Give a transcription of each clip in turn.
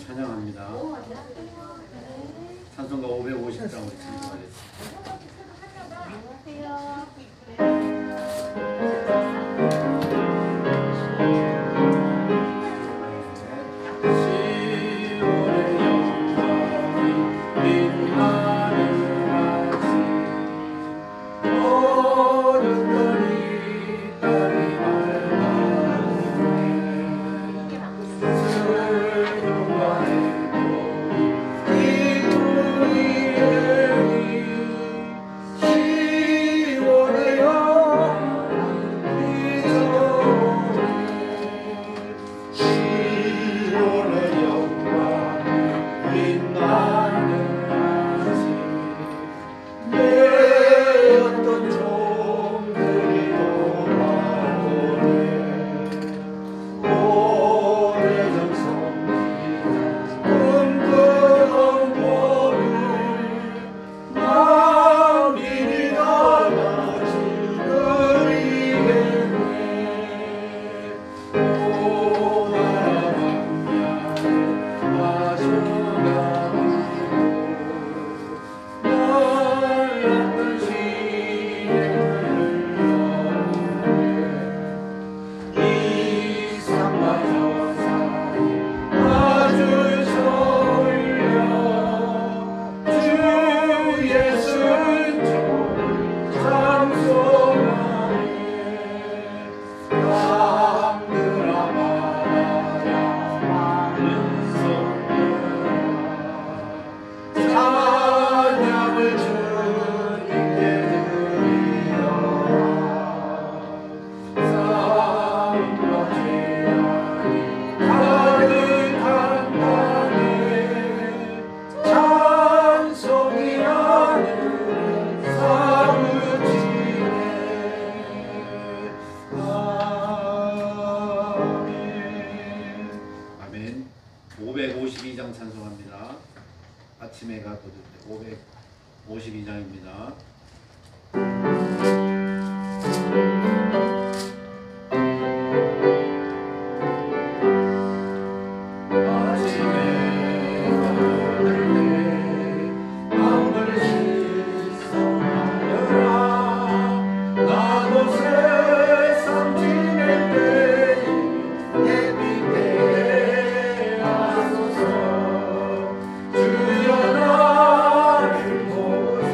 찬양합니다. 찬송가 550장 우리 찬송하겠습니다. 아멘. 552장 찬송합니다. 아침에가 거둘 때 552장입니다. 주여 나를 보사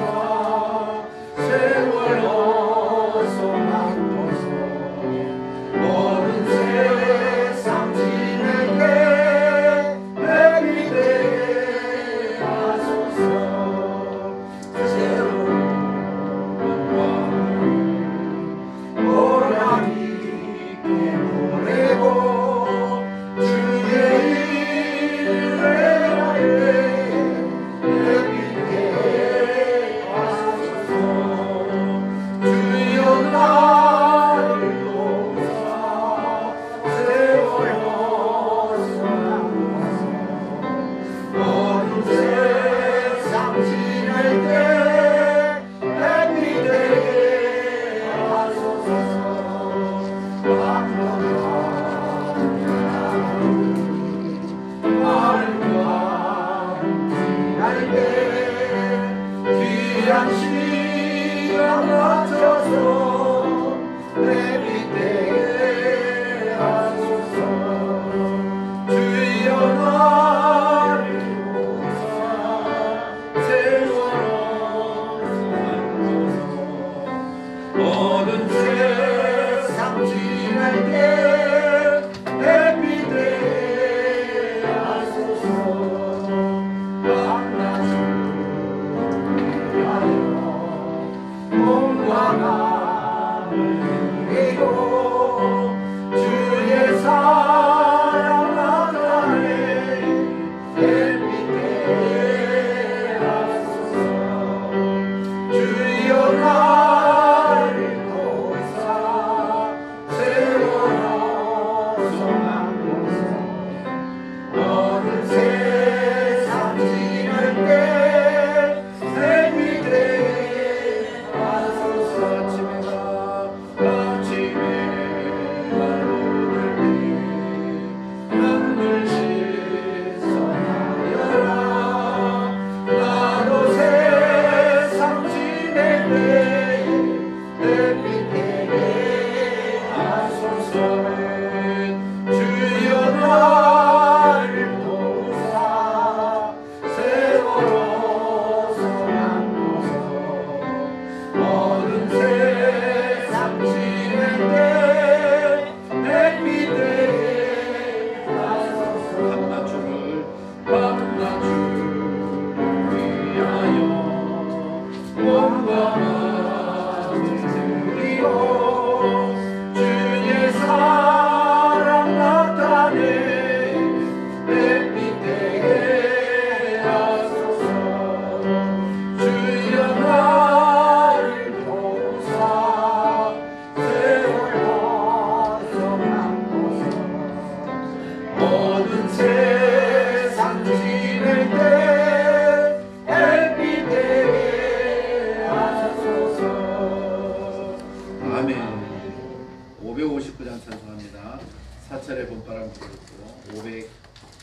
차례 본바람 불었고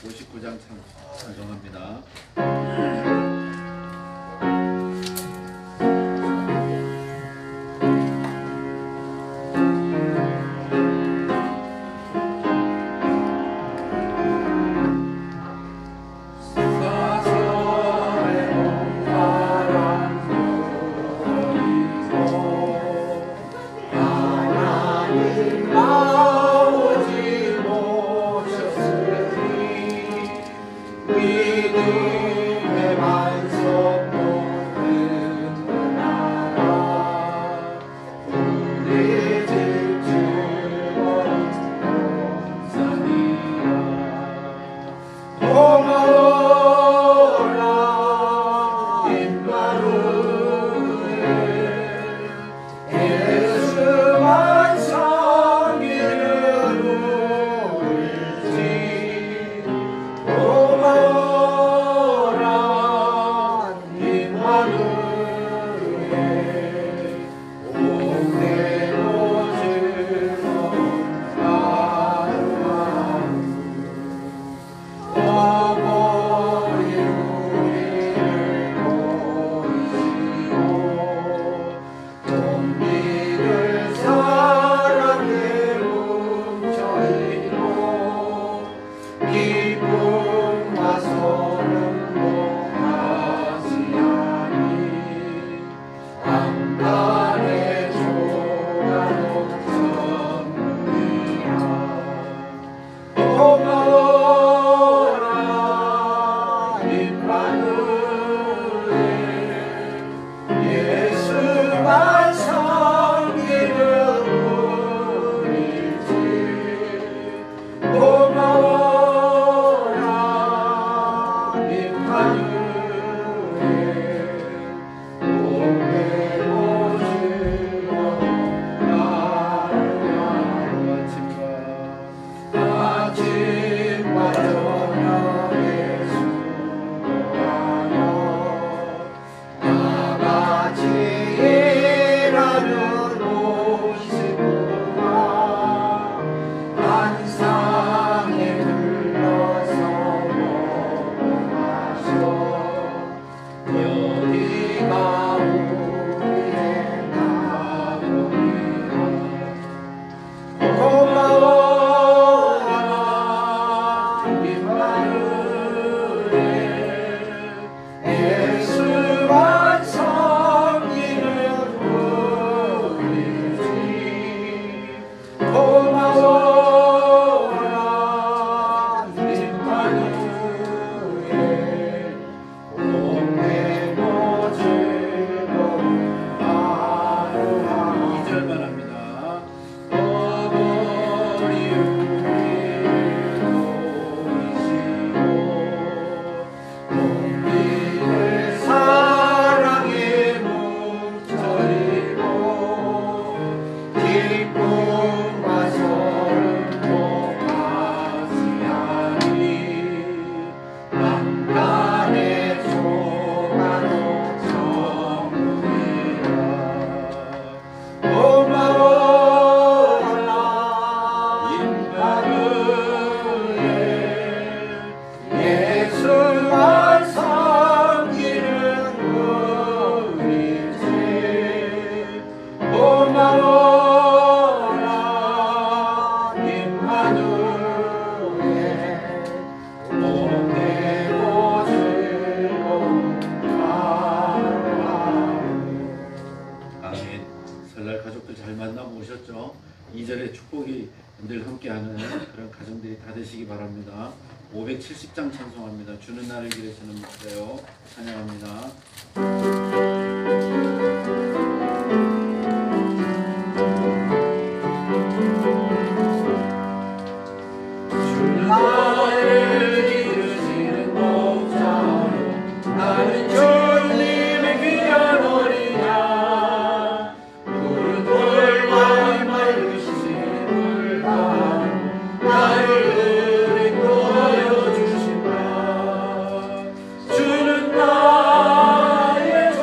559장 찬송합니다. 오셨죠? 2절의 축복이 늘 함께하는 그런 가정들이 다 되시기 바랍니다. 570장 찬송합니다. 주는 나를 기르시는 목자요. 찬양합니다. 주는 나를 기르시는 목자요. 나는 주님의 귀한 어린 양. 푸른 돌과 맑으신 물강 나를 주는 나의 종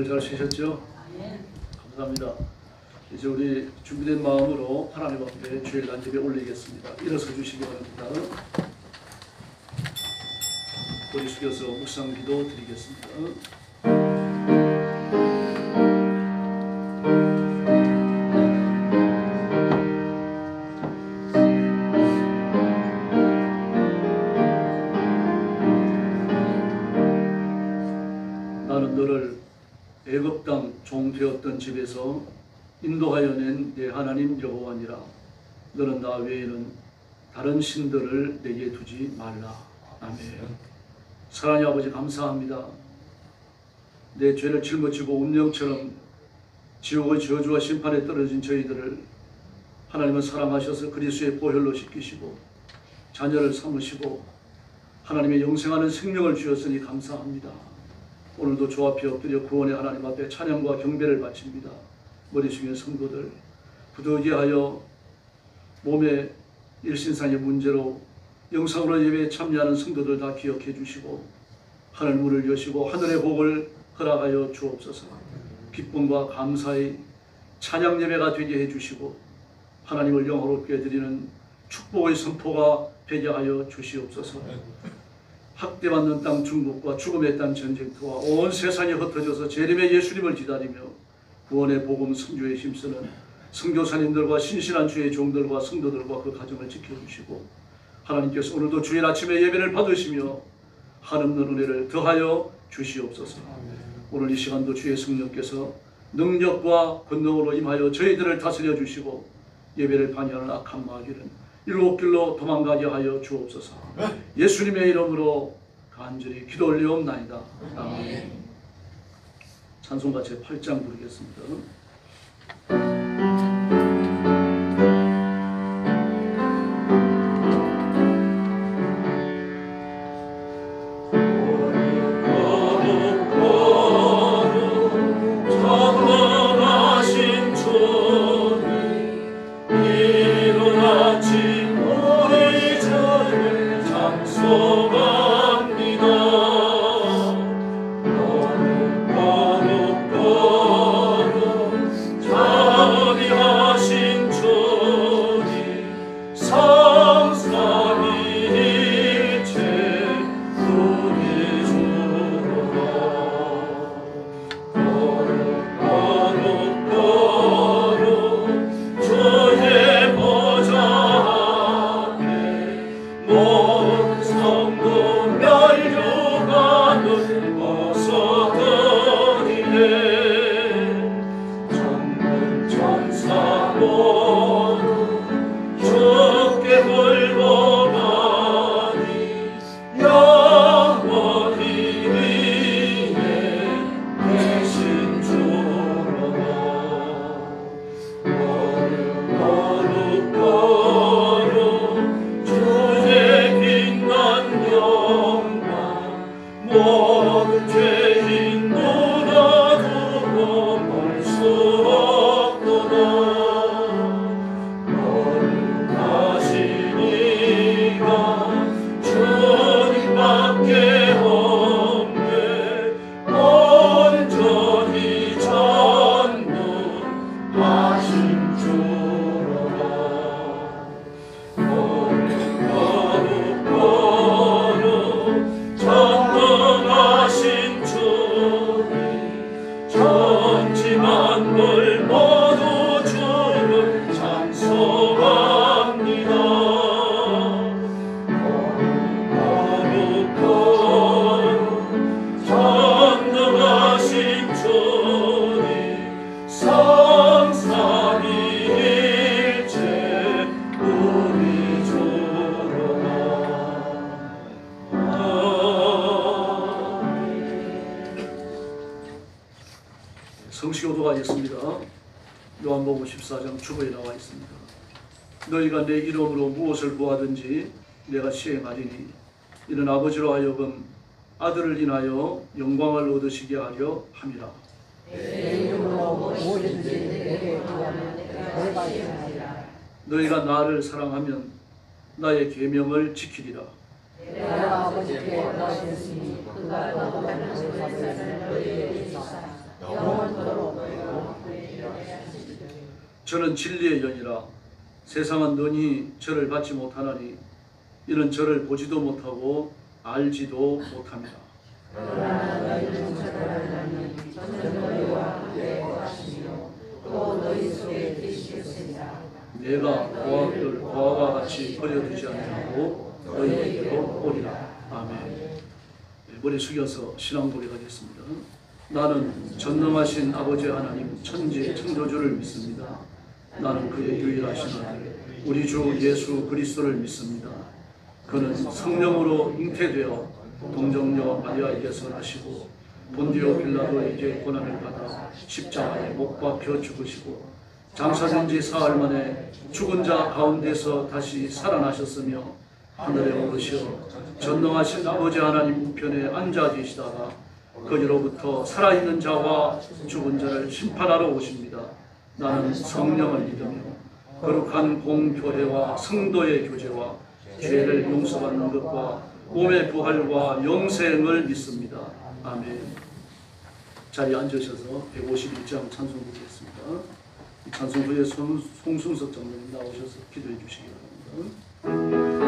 잘 쉬셨죠? 감사합니다. 이제 우리 준비된 마음으로 하나님 앞에 주일 난집에 올리겠습니다. 일어서 주시기 바랍니다. 머리 숙여서 묵상 기도 드리겠습니다. 나는 너를 애굽 땅 종 되었던 집에서 인도하여 낸 내 하나님 여호와니라. 너는 나 외에는 다른 신들을 내게 두지 말라. 아멘. 사랑의 아버지 감사합니다. 내 죄를 짊어지고 운명처럼 지옥의 저주와 심판에 떨어진 저희들을 하나님은 사랑하셔서 그리스도의 보혈로 씻기시고 자녀를 삼으시고 하나님의 영생하는 생명을 주셨으니 감사합니다. 오늘도 주 앞에 엎드려 구원의 하나님 앞에 찬양과 경배를 바칩니다. 머리 숙인 성도들, 부득이하여 몸의 일신상의 문제로 영상으로 예배에 참여하는 성도들 다 기억해 주시고 하늘 문을 여시고 하늘의 복을 허락하여 주옵소서. 기쁨과 감사의 찬양 예배가 되게 해 주시고 하나님을 영화롭게 드리는 축복의 선포가 되게 하여 주시옵소서. 학대받는 땅 중국과 죽음의 땅 전쟁터와 온 세상이 흩어져서 재림의 예수님을 기다리며 구원의 복음 선교에 힘쓰는 선교사님들과 신실한 주의 종들과 성도들과 그 가정을 지켜주시고 하나님께서 오늘도 주일 아침에 예배를 받으시며 한없는 은혜를 더하여 주시옵소서. 오늘 이 시간도 주의 성령께서 능력과 권능으로 임하여 저희들을 다스려 주시고 예배를 방해하는 악한 마귀는 일곱 길로 도망가게 하여 주옵소서. 예수님의 이름으로 간절히 기도 올리옵나이다. 아멘. 찬송가 제8장 부르겠습니다. Oh 성시교도가 있습니다. 요한복음 14장 주보에 나와 있습니다. 너희가 내 이름으로 무엇을 구하든지 내가 시행하리니 이는 아버지로 하여금 아들을 인하여 영광을 얻으시게 하려 함이라. 내 이름으로 무엇이든지 내게 구하면 내가 시행하리라. 너희가 나를 사랑하면 나의 계명을 지키리라. 내가 아버지께 구하셨으니 그가 거듭하는 것을 너희에게 주사 영원토록 저는 진리의 연이라. 세상은 너희 저를 받지 못하나니 이는 저를 보지도 못하고 알지도 못합니다. 그러나 너희는 저를 알나니 저는 너희와 함께 거하시며 또 너희 속에 계시겠으리라. 내가 고아들 고아와 같이 버려두지 아니하고 너희에게로 오리라. 아멘. 머리 숙여서 신앙 고백하겠습니다. 나는 전능하신 아버지 하나님 천지 창조주를 믿습니다. 나는 그의 유일하신 아들 우리 주 예수 그리스도를 믿습니다. 그는 성령으로 잉태되어 동정녀 마리아에게서 나시고 본디오 빌라도에게 고난을 받아 십자가에 못 박혀 죽으시고 장사된 지 사흘 만에 죽은 자 가운데서 다시 살아나셨으며 하늘에 오르시어 전능하신 아버지 하나님 우편에 앉아 계시다가 거기로부터 살아있는 자와 죽은 자를 심판하러 오십니다. 나는 성령을 믿으며 거룩한 공교회와 성도의 교제와 죄를 용서받는 것과 몸의 부활과 영생을 믿습니다. 아멘. 자리에 앉으셔서 151장 찬송 부르겠습니다. 이 찬송 후에 송순석 장로님 나오셔서 기도해 주시기 바랍니다.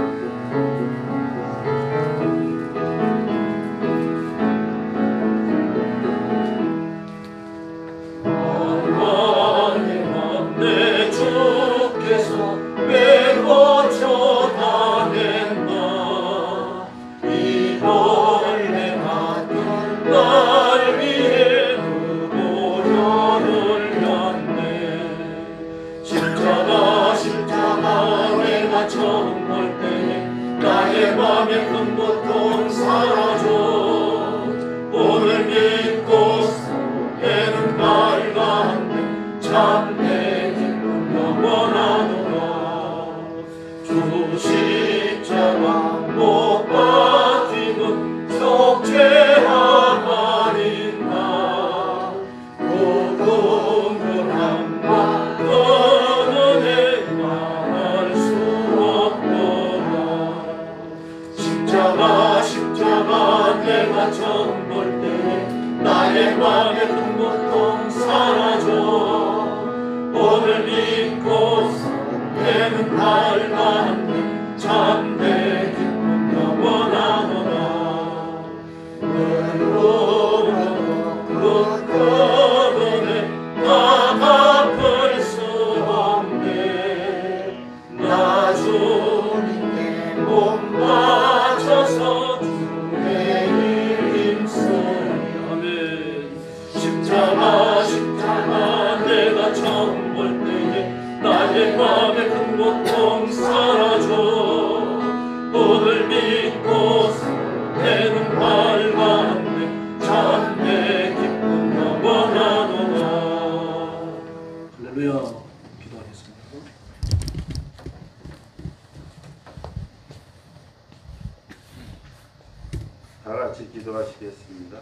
다 같이 기도하시겠습니다.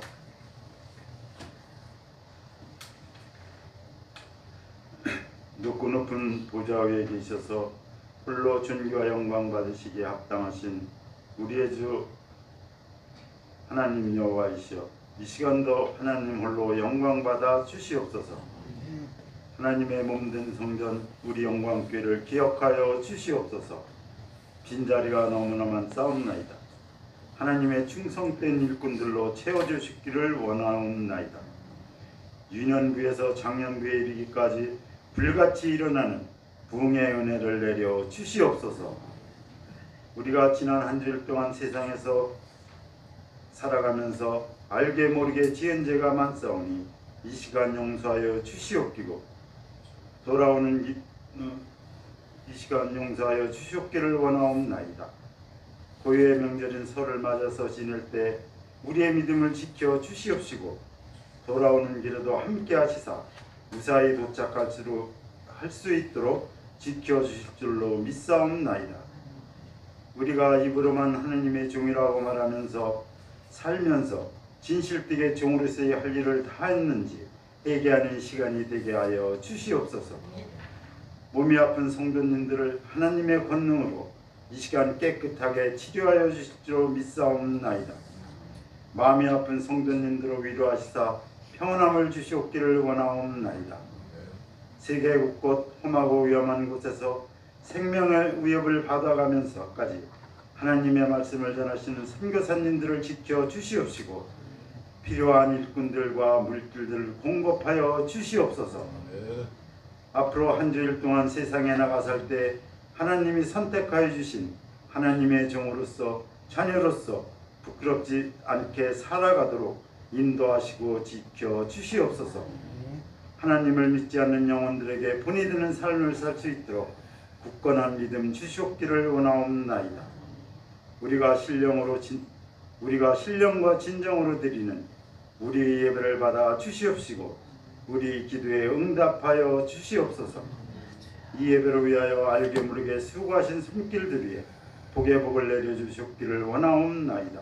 높고 높은 보좌 위에 계셔서 홀로 존귀와 영광 받으시기에 합당하신 우리의 주 하나님 여호와이시여, 이 시간도 하나님 홀로 영광 받아 주시옵소서. 하나님의 몸된 성전 우리 영광교회를 기억하여 주시옵소서. 빈자리가 너무나 많사옵나이다. 하나님의 충성된 일꾼들로 채워주시기를 원하옵나이다. 유년부에서 장년부에 이르기까지 불같이 일어나는 부흥의 은혜를 내려 주시옵소서. 우리가 지난 한 주일 동안 세상에서 살아가면서 알게 모르게 지은 죄가 많사오니 이 시간 용서하여 주시옵기고, 돌아오는 이 시간 용서하여 주시옵기를 원하옵나이다. 고유의 명절인 설을 맞아서 지낼 때 우리의 믿음을 지켜 주시옵시고, 돌아오는 길에도 함께 하시사 무사히 도착할 수 있도록 지켜주실 줄로 믿사옵나이다. 우리가 입으로만 하느님의 종이라고 말하면서 살면서 진실되게 종으로서의 할 일을 다했는지 회개하는 시간이 되게 하여 주시옵소서. 몸이 아픈 성도님들을 하나님의 권능으로 이 시간 깨끗하게 치료하여 주실 줄로 믿사옵나이다. 마음이 아픈 성도님들을 위로하시사 평안함을 주시옵기를 원하옵나이다. 세계 곳곳 험하고 위험한 곳에서 생명의 위협을 받아가면서까지 하나님의 말씀을 전하시는 선교사님들을 지켜 주시옵시고 필요한 일꾼들과 물질들을 공급하여 주시옵소서. 앞으로 한 주일 동안 세상에 나가 살 때 하나님이 선택하여 주신 하나님의 종으로서 자녀로서 부끄럽지 않게 살아가도록 인도하시고 지켜 주시옵소서. 하나님을 믿지 않는 영혼들에게 본이 되는 삶을 살 수 있도록 굳건한 믿음 주시옵기를 원하옵나이다. 우리가 신령과 진정으로 드리는 우리의 예배를 받아 주시옵시고 우리 기도에 응답하여 주시옵소서. 이 예배를 위하여 알게 모르게 수고하신 손길들 위에 복의 복을 내려주시옵기를 원하옵나이다.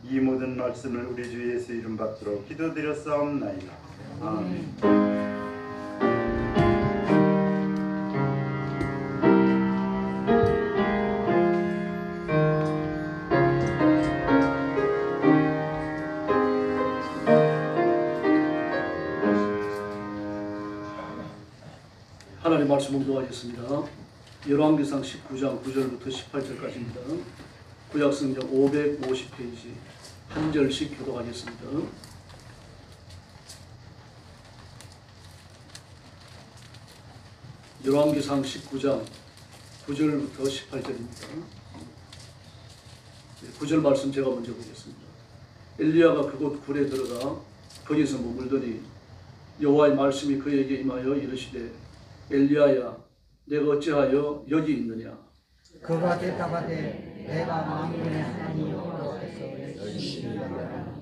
이 모든 말씀을 우리 주 예수 이름 받들어 기도드렸사옵나이다. 아멘. 하나님 말씀 묵도하겠습니다. 열왕기상 19장 9절부터 18절까지입니다. 구약성경 550페이지 한 절씩 교독하겠습니다. 열왕기상 19장 9절부터 18절입니다. 9절 말씀 제가 먼저 보겠습니다. 엘리야가 그곳 굴에 들어가 거기서 머물더니 여호와의 말씀이 그에게 임하여 이르시되 엘리야야 내가 어찌하여 여기 있느냐. 그가 대답하되 내가 만민의 하나님 여호와께서 계시니라.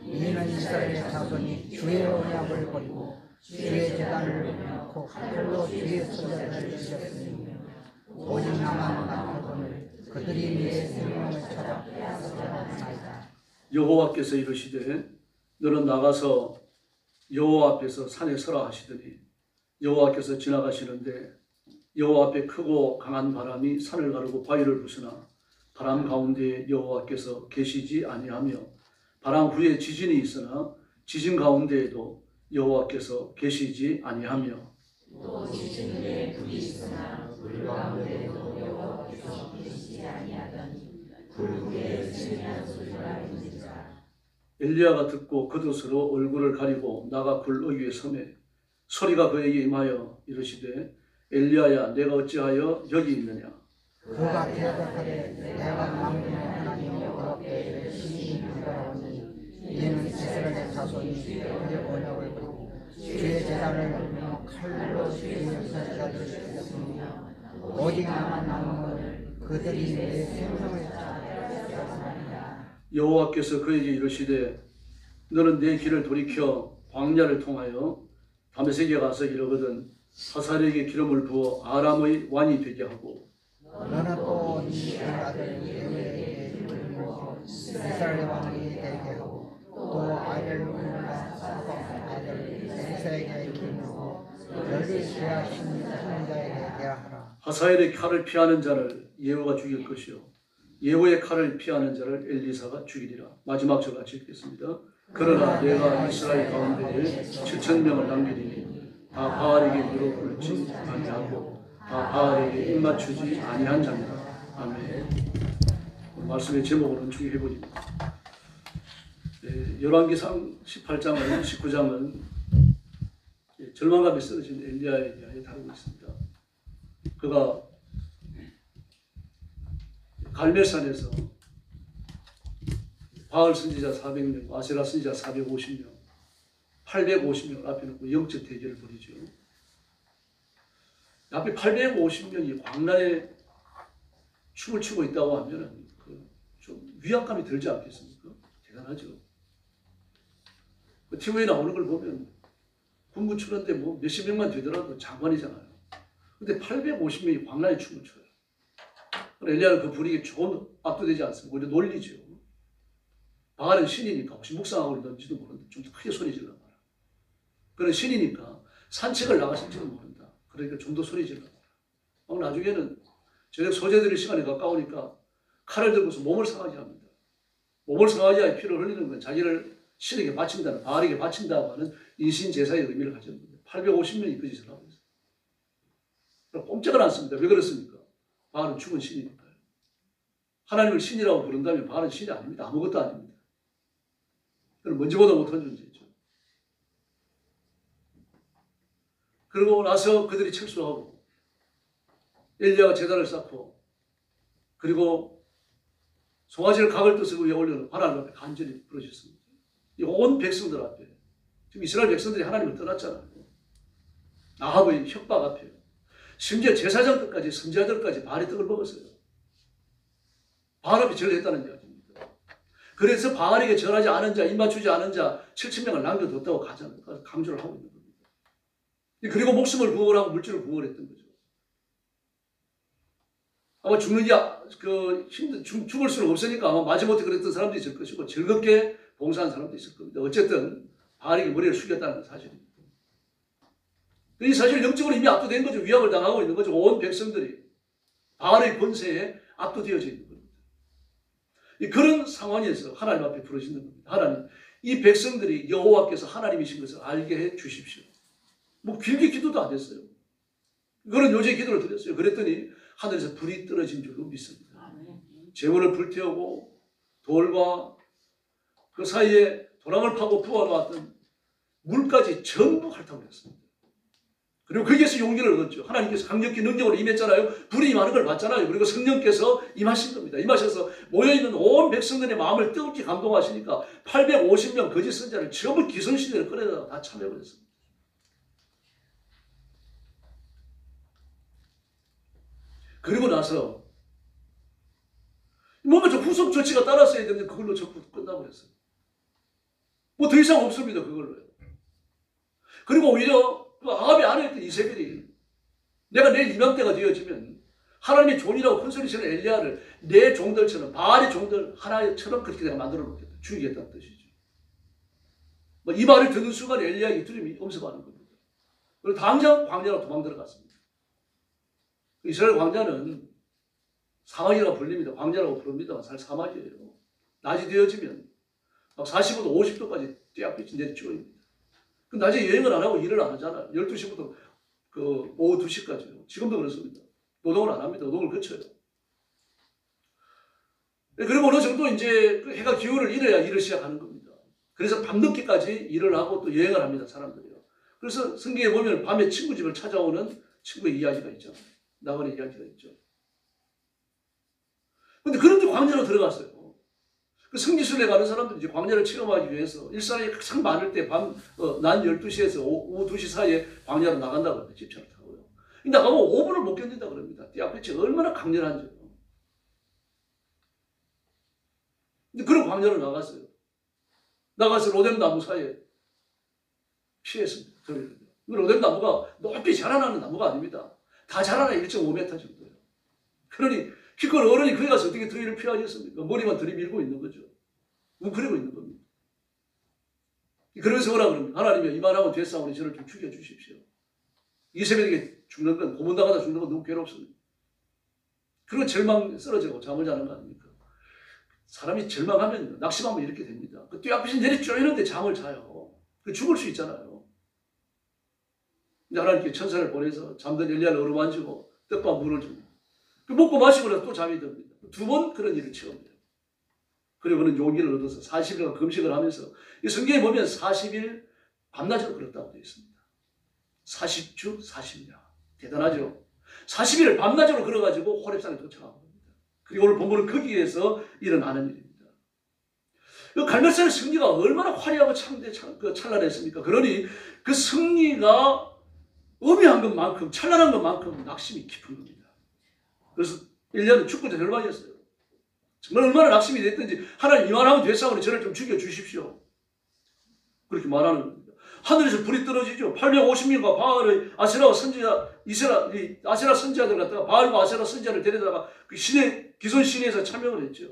이는 이스라엘 자손이 주의 언약을 버리고 주의 제단을 놓고 칼로 주의 선자들을 죽였으니 오직 나만 남았거늘 그들이 내 생명을 찾아 빼앗아나이다. 여호와께서 이르시되 너는 나가서 여호와 앞에서 산에 서라 하시더니 여호와께서 지나가시는데 여호와 앞에 크고 강한 바람이 산을 가르고 바위를 부수나 바람 가운데 여호와께서 계시지 아니하며 바람 후에 지진이 있으나 지진 가운데에도 여호와께서 계시지 아니하며 또 지진 후에 불이 있으나 불 가운데에도 여호와께서 계시지 아니하더니 불 후에 스미한 소리가 있는지라. 엘리야가 듣고 겉옷으로 얼굴을 가리고 나가 굴 어귀에 서매 소리가 그에게 임하여 이르시되 엘리야야 내가 어찌하여 여기 있느냐. 그가 대답하되 내가 만민의 하나님 여호와께 열심히 기도하오니 이는 이스라엘 자손이 주의 언약을 버리고 주의 제단을 넘어 칼로 주의 선자들을 죽였으며 오직 나만 남은 그들이 내 생명을 찾아. 여호와께서 그에게 이르시되 너는 내 길을 돌이켜 광야를 통하여 다메섹에 가서 이르거든 하사엘에게 기름을 부어 아람의 왕이 되게 하고 너는 또 네 아들 예후에게 기름을 부어 이스라엘 왕이 되게 하고 또 아벨 문과 사독 아들 엘사에게 기름을 부어 너를 대하신 선자에게 대하라. 하사엘의 칼을 피하는 자를 예후가 죽일 것이요 예후의 칼을 피하는 자를 엘리사가 죽이리라. 마지막 절 같이 읽겠습니다. 그러나 내가 이스라엘 가운데에 7,000명을 남기리니 다 바알에게 무릎을 꿇지 아니하고 다 바알에게 입맞추지 아니한 자니라. 아멘. 말씀의 제목으로는 주의해보입니다. 열왕기상 18장은 19장은 절망감에 쓰러진 엘리야에 대하여 다루고 있습니다. 그가 갈멜산에서 바알 선지자 400명, 아세라 선지자 450명, 850명을 앞에 놓고 영적 대결을 벌이죠. 앞에 850명이 광란에 춤을 추고 있다고 하면 좀 위압감이 들지 않겠습니까? 대단하죠. TV에 나오는 걸 보면 군부 추는데 뭐 몇십 명만 되더라도 장관이잖아요. 근데 850명이 광란에 춤을 춰요. 엘리야는 그 분위기에 조금 압도되지 않습니다. 오히려 놀리죠. 바알은 신이니까 혹시 묵상하고 있는지도 모르는데 좀 더 크게 소리 질러 봐라. 그는 신이니까 산책을 나가실지도 모른다. 그러니까 좀 더 소리 질러 봐라. 나중에는 저녁 소재들의 시간이 가까우니까 칼을 들고서 몸을 상하게 합니다. 몸을 상하게 하여 피를 흘리는 건 자기를 신에게 바친다는, 바알에게 바친다고 하는 인신 제사의 의미를 가지는 겁니다. 850명이 그 짓을 하고 있어요. 꼼짝을 않습니다. 왜 그렇습니까? 바알은 죽은 신이니까요. 하나님을 신이라고 부른다면 바알은 신이 아닙니다. 아무것도 아닙니다. 그는 먼지보다 못한 존재죠. 그러고 나서 그들이 철수하고 엘리야가 제단을 쌓고 그리고 송아지를 각을 떠서 그 위에 올려놓은 하나님 앞에 간절히 부르셨습니다. 이 온 백성들 앞에 지금 이스라엘 백성들이 하나님을 떠났잖아요. 아합의 협박 앞에 심지어 제사장들까지 선지자들까지 바알의 떡을 먹었어요. 바알 앞에 절을 했다는 이야기입니다. 그래서 바알에게 절하지 않은 자, 입맞추지 않은 자 7,000명을 남겨뒀다고 강조를 하고 있는 겁니다. 그리고 목숨을 구원하고 물질을 구원했던 거죠. 아마 죽는 게 죽을 수는 없으니까 아마 마지못해 그랬던 사람도 있을 것이고 즐겁게 봉사한 사람도 있을 겁니다. 어쨌든 바알에게 머리를 숙였다는 건 사실입니다. 이 사실 영적으로 이미 압도된 거죠. 위압을 당하고 있는 거죠. 온 백성들이 바알의 권세에 압도되어져 있는 겁니다. 그런 상황에서 하나님 앞에 부르시는 겁니다. 하나님, 이 백성들이 여호와께서 하나님이신 것을 알게 해 주십시오. 뭐 길게 기도도 안 했어요. 그런 요제 기도를 드렸어요. 그랬더니 하늘에서 불이 떨어진 줄로 믿습니다. 재물을 불태우고 돌과 그 사이에 도랑을 파고 부어놓았던 물까지 전부 핥아버렸습니다. 그리고 거기에서 용기를 얻었죠. 하나님께서 강력히 능력으로 임했잖아요. 불이 임하는 걸 봤잖아요. 그리고 성령께서 임하신 겁니다. 임하셔서 모여있는 온 백성들의 마음을 뜨겁게 감동하시니까 850명 거짓 선자를 전부 기성시대를 끌어다가 다 참여해버렸습니다. 그리고 나서 뭔가 좀 후속 조치가 따랐어야 되는데 그걸로 전부 끝나버렸어요. 뭐 더 이상 없습니다. 그걸로요. 그리고 오히려 그 아합의 아내였던 이세벨이 내가 내일 이맘때가 되어지면 하나님의 종이라고 큰소리 치는 엘리야를 내 종들처럼 바알의 종들 하나처럼 그렇게 내가 만들어 놓겠다. 죽이겠다는 뜻이죠. 이 말을 듣는 순간 엘리야의 두려움이 엄습하는 겁니다. 그리고 당장 광야로 도망 들어갔습니다. 이스라엘 광야는 사막이라고 불립니다. 광야라고 부릅니다. 사실 사막이에요. 낮이 되어지면 막 45도, 50도까지 떼약빛이 내리쬐입니다. 낮에 여행을 안 하고 일을 안 하잖아요. 12시부터 그 오후 2시까지요. 지금도 그렇습니다. 노동을 안 합니다. 노동을 거쳐요. 그리고 어느 정도 이제 해가 기울을 잃어야 일을 시작하는 겁니다. 그래서 밤늦게까지 일을 하고 또 여행을 합니다. 사람들이요. 그래서 성경에 보면 밤에 친구 집을 찾아오는 친구의 이야기가 있잖아요. 나만의 이야기가 있죠. 근데 그런데 광야로 들어갔어요. 그 성지순례 가는 사람들이 이제 광야를 체험하기 위해서 일산이 가장 많을 때 낮 12시에서 오후 2시 사이에 광야로 나간다고 합니다. 집차를 타고요. 나가면 5분을 못 견딘다 그럽니다. 띠아빛이 얼마나 강렬한지요. 근데 그런 광야로 나갔어요. 나가서 로뎀 나무 사이에 피했습니다. 로뎀 나무가 높이 자라나는 나무가 아닙니다. 다 자라나 1.5m 정도예요. 그러니 키큰 어른이 거기 가서 어떻게 더위를 피하겠습니까? 머리만 들이밀고 있는 거죠. 웅크리고 있는 겁니다. 그러면서 뭐라 그럽니까? 하나님이여 이만하면 됐사오니 저를 좀 죽여주십시오. 이세벨에게 죽는 건 고문당하다 죽는 건 너무 괴롭습니다. 그리고 절망 쓰러지고 잠을 자는 거 아닙니까? 사람이 절망하면 낙심하면 이렇게 됩니다. 그 띠아빛이 내리쬐는데 잠을 자요. 죽을 수 있잖아요. 근데 하나님께 천사를 보내서 잠든 엘리야를 어루만지고 떡과 물을 줍니다. 먹고 마시고 나서 또 잠이 듭니다. 2번 그런 일을 체험해요. 그리고 그는 용기를 얻어서 40일간 금식을 하면서 이 성경에 보면 40일 밤낮으로 걸었다고 되어 있습니다. 40주 40야. 대단하죠. 40일을 밤낮으로 걸어가지고 호렙산에 도착한 겁니다. 그리고 오늘 본문은 거기에서 일어나는 일입니다. 그 갈멜산의 승리가 얼마나 화려하고 찬란했습니까? 그러니 그 승리가 엄미한 것만큼 찬란한 것만큼 낙심이 깊은 겁니다. 그래서 1년은 죽고 절망했어요. 정말 얼마나 낙심이 됐든지 하나님 이만하면 됐사오니 저를 좀 죽여주십시오. 그렇게 말하는 겁니다. 하늘에서 불이 떨어지죠. 850명과 바알의 아세라 선지자, 아세라 선지자들 갖다가 바알과 아세라 선지자를 데려다가 그 신의, 기존 신에서 참여를 했죠.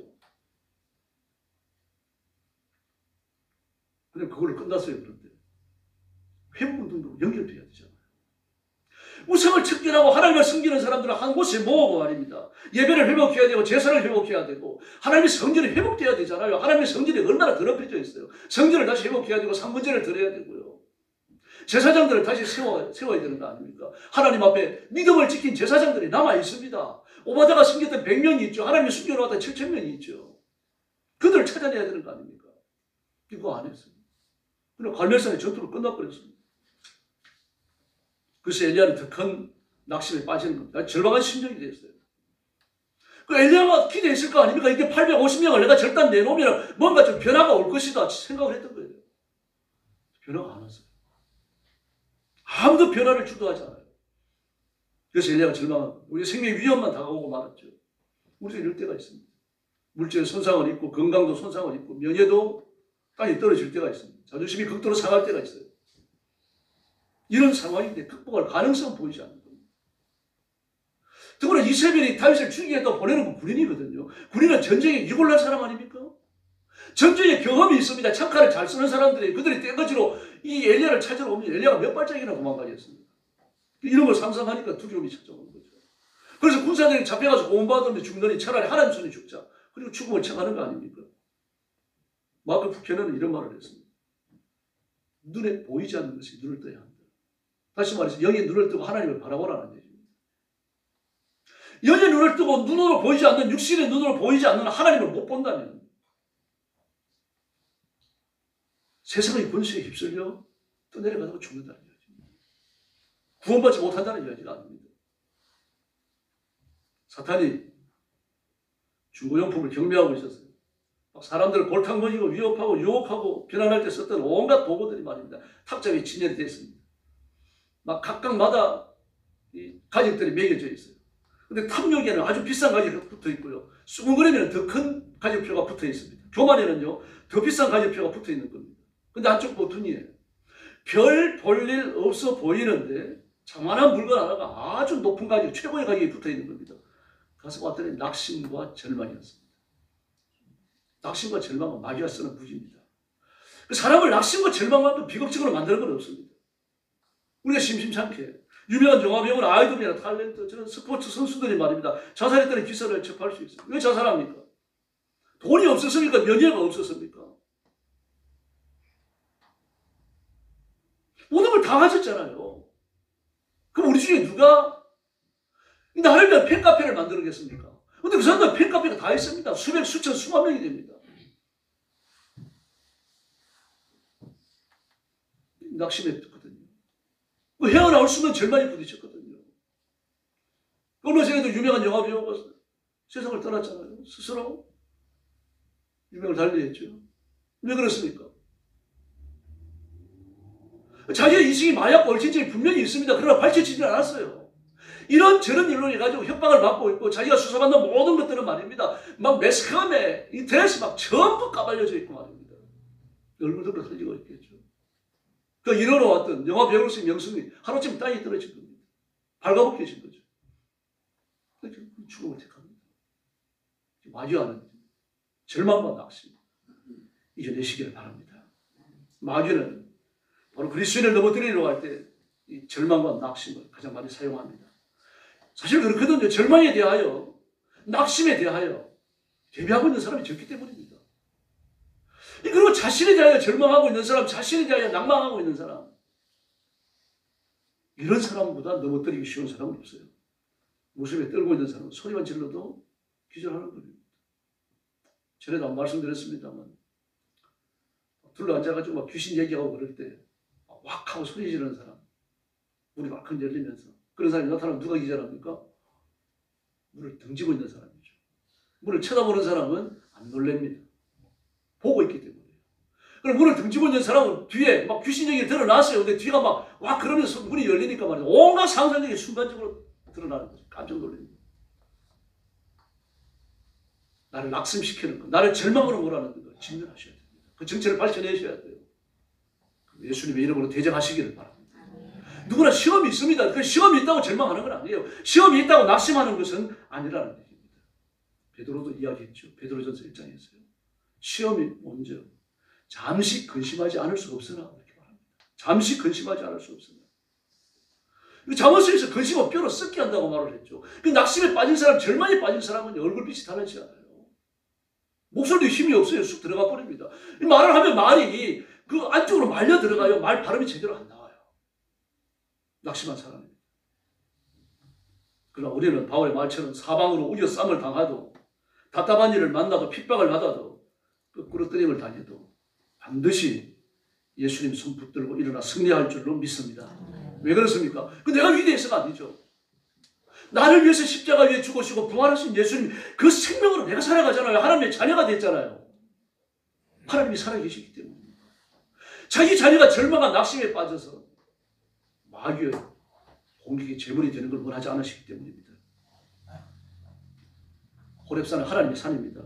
근데 그걸로 끝났어요. 그런데 회복운동도 연결돼야 되잖아요. 우상을 척결하고 하나님을 섬기는 사람들은 한 곳에 모으고 말입니다. 예배를 회복해야 되고 제사를 회복해야 되고 하나님의 성전이 회복돼야 되잖아요. 하나님의 성전이 얼마나 더럽혀져 있어요. 성전을 다시 회복해야 되고 상문제를 드려야 되고요. 제사장들을 다시 세워야 되는 거 아닙니까? 하나님 앞에 믿음을 지킨 제사장들이 남아 있습니다. 오바다가 숨겼던 100명이 있죠. 하나님이 숨겨놓았던 7,000명이 있죠. 그들을 찾아내야 되는 거 아닙니까? 이거 안 했어요. 그럼 갈멜산의 전투로 끝나버렸습니다. 그래서 엘리야는 더 큰 낙심에 빠지는 겁니다. 절망한 심정이 됐어요. 그 엘리야가 기대했을 거 아닙니까? 이게 850명을 내가 절단 내놓으면 뭔가 좀 변화가 올 것이다 생각을 했던 거예요. 변화가 안 왔어요. 아무도 변화를 주도하지 않아요. 그래서 엘리야가 절망한 거예요. 우리 생명의 위험만 다가오고 말았죠. 우리도 이럴 때가 있습니다. 물질의 손상을 입고 건강도 손상을 입고 명예도 땅이 떨어질 때가 있습니다. 자존심이 극도로 상할 때가 있어요. 이런 상황인데 극복할 가능성은 보이지 않는 겁니다. 더구나 이세벨이 다윗을 죽이겠다고 보내는 건 군인이거든요. 군인은 전쟁에 이골날 사람 아닙니까? 전쟁에 경험이 있습니다. 창칼을 잘 쓰는 사람들이 그들이 떼거지로 이 엘리야를 찾으러 오면 엘리야가 몇 발짝이나 도망가겠습니까? 이런 걸 상상하니까 두려움이 찾아오는 거죠. 그래서 군사들이 잡혀가서 고문받으면 죽느니 차라리 하나님 손에 죽자. 그리고 죽음을 청하는 거 아닙니까? 마크 부캐너는 이런 말을 했습니다. 눈에 보이지 않는 것이 눈을 떠야 한다. 다시 말해서 영의 눈을 뜨고 하나님을 바라보라는 얘기입니다. 영의 눈을 뜨고 눈으로 보이지 않는 육신의 눈으로 보이지 않는 하나님을 못 본다면 세상의 권세에 휩쓸려 떠내려가다가 죽는다는 이야기입니다. 구원받지 못한다는 이야기가 아닙니다. 사탄이 중고용품을 경매하고 있었어요. 사람들을 골탕 먹이고 위협하고 유혹하고 비난할 때 썼던 온갖 도구들이 말입니다. 탁자 위에 진열이 됐습니다. 막 각각마다 이 가격들이 매겨져 있어요. 근데 탑용에는 아주 비싼 가격이 붙어 있고요. 수근거리면 더 큰 가격표가 붙어 있습니다. 교만에는요, 더 비싼 가격표가 붙어 있는 겁니다. 근데 한쪽 보통이에요. 별 볼 일 없어 보이는데 장만한 물건 하나가 아주 높은 가격, 최고의 가격이 붙어 있는 겁니다. 가서 봤더니 낙심과 절망이었습니다. 낙심과 절망은 마귀가 쓰는 무기입니다. 사람을 낙심과 절망만큼 비극적으로 만드는 건 없습니다. 우리가 심심찮게 유명한 영화배우나 아이돌이나 탤런트, 저런 스포츠 선수들이 말입니다. 자살했다는 기사를 접할 수 있어요. 왜 자살합니까? 돈이 없었습니까? 명예가 없었습니까? 모든 걸 다 가졌잖아요. 그럼 우리 중에 누가 나를 위한 팬카페를 만들겠습니까? 근데 그 사람들 팬카페가 다 있습니다. 수백, 수천, 수만 명이 됩니다. 낙심했거든요. 헤어나올 수 없는 절망에 부딪혔거든요. 얼마 전에도 유명한 영화배우가 세상을 떠났잖아요. 스스로 유명을 달리했죠. 왜 그렇습니까? 자기의 인식이 마약과 얽힌 적이 분명히 있습니다. 그러나 밝혀지지 않았어요. 이런저런 일로 해가지고 협박을 받고 있고 자기가 수사받는 모든 것들은 말입니다. 막 매스컴에 인터넷이 막 전부 까발려져 있고 말입니다. 얼굴들도 흘리고 있겠죠. 그 이뤄놓았던 영화 배우로서의 명성이 하루쯤 땅에 떨어진 겁니다. 발가벗겨진 거죠. 죽음을 택합니다. 마귀와는 절망과 낙심 이겨내시기를 바랍니다. 마귀는 바로 그리스도인을 넘어뜨리려고 할 때 이 절망과 낙심을 가장 많이 사용합니다. 사실 그렇거든요. 절망에 대하여, 낙심에 대하여 대비하고 있는 사람이 적기 때문입니다. 그리고 자신에 대하여 절망하고 있는 사람, 자신에 대하여 낭망하고 있는 사람, 이런 사람보다 넘어뜨리기 쉬운 사람은 없어요. 모습에 떨고 있는 사람은 소리만 질러도 기절하는 겁니다. 전에도 한번 말씀드렸습니다만 둘러 앉아가지고 막 귀신 얘기하고 그럴 때 왁 하고 소리 지르는 사람, 물이 막큰 열리면서 그런 사람이 나타나면 누가 기절합니까? 물을 등지고 있는 사람이죠. 물을 쳐다보는 사람은 안 놀랍니다. 보고 있기 때문에. 그럼 물을 등지고 있는 사람은 뒤에 막 귀신 얘기를 드러났어요. 근데 뒤가 막 와 그러면서 문이 열리니까 말이죠. 온갖 상상력이 순간적으로 드러나는 거죠. 깜짝 놀랍니다. 나를 낙심시키는 것, 나를 절망으로 몰아넣는 것, 직면하셔야 됩니다. 그 정체를 밝혀내셔야 돼요. 예수님의 이름으로 대적하시기를 바랍니다. 누구나 시험이 있습니다. 그 시험이 있다고 절망하는 건 아니에요. 시험이 있다고 낙심하는 것은 아니라는 얘기입니다. 베드로도 이야기했죠. 베드로전서 1장에서요. 시험이 먼저 잠시 근심하지 않을 수 없으나 이렇게 말합니다. 잠시 근심하지 않을 수 없으나. 잠언서에서 근심은 뼈로 썩게 한다고 말을 했죠. 그 낙심에 빠진 사람, 절망에 빠진 사람은 얼굴빛이 달라지지 않아요. 목소리도 힘이 없어요. 쑥 들어가 버립니다. 말을 하면 말이 그 안쪽으로 말려 들어가요. 말 발음이 제대로 안 나와요. 낙심한 사람입니다. 그러나 우리는 바울의 말처럼 사방으로 우겨쌈을 당하도 답답한 일을 만나도 핍박을 받아도 끄끄러뜨림을 당해도 반드시 예수님 손 붙들고 일어나 승리할 줄로 믿습니다. 왜 그렇습니까? 내가 위대해서가 아니죠. 나를 위해서 십자가 위에 죽으시고 부활하신 예수님, 그 생명으로 내가 살아가잖아요. 하나님의 자녀가 됐잖아요. 하나님이 살아계시기 때문에. 자기 자녀가 절망한 낙심에 빠져서 마귀의 공격의 제물이 되는 걸 원하지 않으시기 때문입니다. 호렙산은 하나님의 산입니다.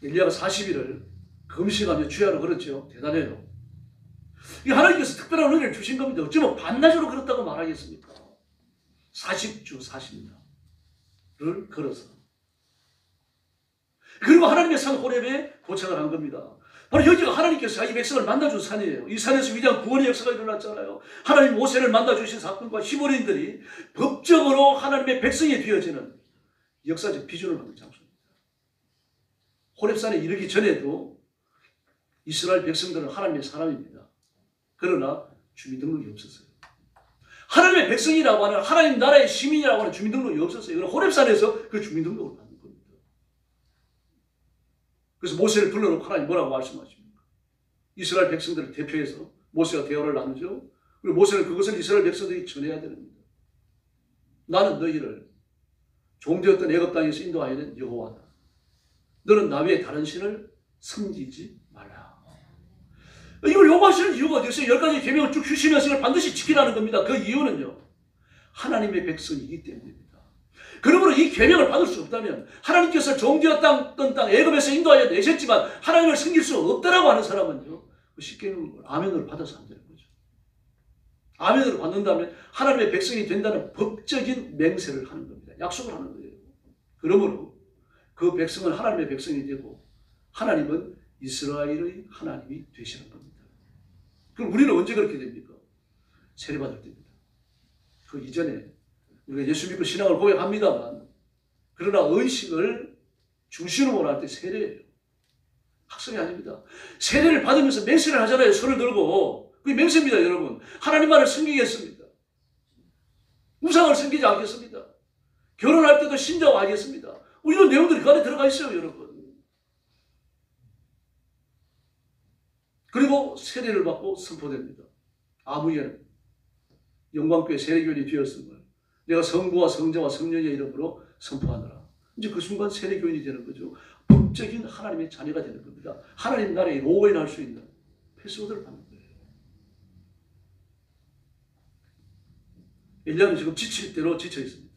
엘리야가 40일을 금식하며 주야로 걸었죠. 대단해요. 이 하나님께서 특별한 은혜를 주신 겁니다. 어쩌면 반나절로 걸었다고 말하겠습니까? 40주 40일을 걸어서. 그리고 하나님의 산 호렙에 도착을 한 겁니다. 바로 여기가 하나님께서 자기 백성을 만나준 산이에요. 이 산에서 위대한 구원의 역사가 일어났잖아요. 하나님 모세를 만나주신 사건과 히브리인들이 법적으로 하나님의 백성이 되어지는 역사적 비전을 받는 장소입니다. 호렙산에 이르기 전에도 이스라엘 백성들은 하나님의 사람입니다. 그러나 주민등록이 없었어요. 하나님의 백성이라고 하는, 하나님 나라의 시민이라고 하는 주민등록이 없었어요. 그럼 호렙산에서 그 주민등록을 받는 겁니다. 그래서 모세를 불러놓고 하나님 뭐라고 말씀하십니까? 이스라엘 백성들을 대표해서 모세가 대화를 나누죠. 그리고 모세는 그것을 이스라엘 백성들이 전해야 됩니다. 나는 너희를 종되었던 애굽 땅에서 인도하여낸 여호와다. 너는 나 외에 다른 신을 섬기지 말라. 이걸 요구하시는 이유가 어디 있어요? 10가지 계명을 쭉 주시면서 이걸 반드시 지키라는 겁니다. 그 이유는요, 하나님의 백성이기 때문입니다. 그러므로 이 계명을 받을 수 없다면, 하나님께서 종되었던 땅 애굽에서 인도하여 내셨지만 하나님을 섬길 수 없다라고 하는 사람은요, 그 십계명을 아멘으로 받아서 안 되는 거죠. 아멘으로 받는다면 하나님의 백성이 된다는 법적인 맹세를 하는 겁니다. 약속을 하는 거예요. 그러므로 그 백성은 하나님의 백성이 되고 하나님은 이스라엘의 하나님이 되시는 겁니다. 그럼 우리는 언제 그렇게 됩니까? 세례받을 때입니다. 그 이전에 우리가 예수 믿고 신앙을 고백합니다만, 그러나 의식을 중심으로 할 때 세례예요. 학습이 아닙니다. 세례를 받으면서 맹세를 하잖아요. 손을 들고. 그게 맹세입니다, 여러분. 하나님만을 섬기겠습니다. 우상을 섬기지 않겠습니다. 결혼할 때도 신자와 하겠습니다. 이런 내용들이 그 안에 들어가 있어요, 여러분. 그리고 세례를 받고 선포됩니다. 아무개는 영광교회 세례교인이 되었음을 내가 성부와 성자와 성령의 이름으로 선포하노라. 이제 그 순간 세례교인이 되는 거죠. 법적인 하나님의 자녀가 되는 겁니다. 하나님 나라에 로그인할 수 있는 패스워드를 받는 거예요. 엘리야는 지금 지칠 대로 지쳐 있습니다.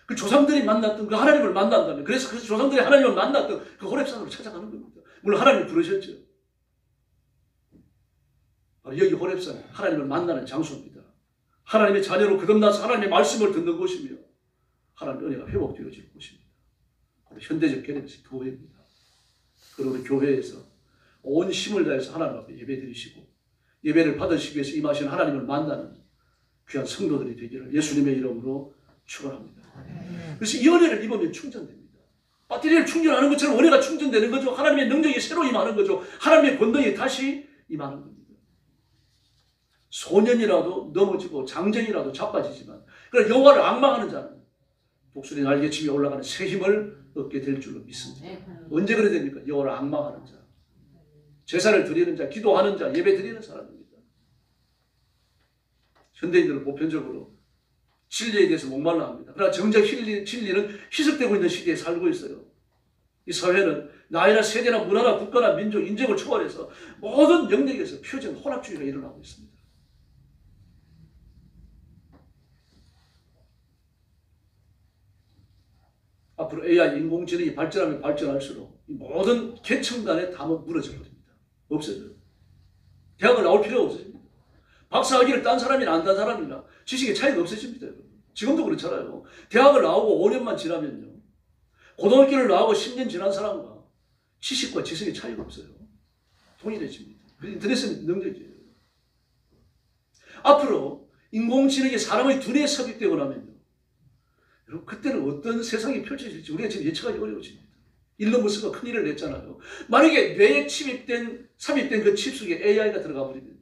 그 조상들이 만났던 그 하나님을 만난다면, 그래서 그 조상들이 하나님을 만났던 그 호렙산으로 찾아가는 겁니다. 물론 하나님 부르셨죠. 여기 호렙산, 하나님을 만나는 장소입니다. 하나님의 자녀로 거듭나서 하나님의 말씀을 듣는 곳이며 하나님의 은혜가 회복되어질 곳입니다. 현대적 개념에서 교회입니다. 그리고 교회에서 온 힘을 다해서 하나님 앞에 예배드리시고 예배를 받으시기 위해서 임하시는 하나님을 만나는 귀한 성도들이 되기를 예수님의 이름으로 축원합니다. 그래서 이 은혜를 입으면 충전됩니다. 배터리를 충전하는 것처럼 은혜가 충전되는 거죠. 하나님의 능력이 새로 임하는 거죠. 하나님의 권능이 다시 임하는 겁니다. 소년이라도 넘어지고 장정이라도 자빠지지만, 그러나 여호와를 앙망하는 자는 독수리 날개치며 올라가는 새 힘을 얻게 될 줄로 믿습니다. 언제 그래 됩니까? 여호와를 앙망하는 자, 제사를 드리는 자, 기도하는 자, 예배 드리는 사람입니다. 현대인들은 보편적으로 진리에 대해서 목말라 합니다. 그러나 정작 진리는 희석되고 있는 시대에 살고 있어요. 이 사회는 나이나 세대나 문화나 국가나 민족, 인종을 초월해서 모든 영역에서 표준 혼합주의가 일어나고 있습니다. 앞으로 AI 인공지능이 발전하면 발전할수록 이 모든 계층 간의 담은 무너져 버립니다. 없어져요. 대학을 나올 필요가 없어집니다. 박사학위를 딴 사람이나 안 딴 사람이나 지식의 차이가 없어집니다. 지금도 그렇잖아요. 대학을 나오고 5년만 지나면요. 고등학교를 나오고 10년 지난 사람과 지식과 지성의 차이가 없어요. 동일해집니다. 인터넷은 능력이에요. 앞으로 인공지능이 사람의 두뇌에 삽입되고 나면요. 여러분 그때는 어떤 세상이 펼쳐질지 우리가 지금 예측하기 어려워집니다. 일론 머스크가 큰일을 냈잖아요. 만약에 뇌에 삽입된 그 칩 속에 AI가 들어가 버리면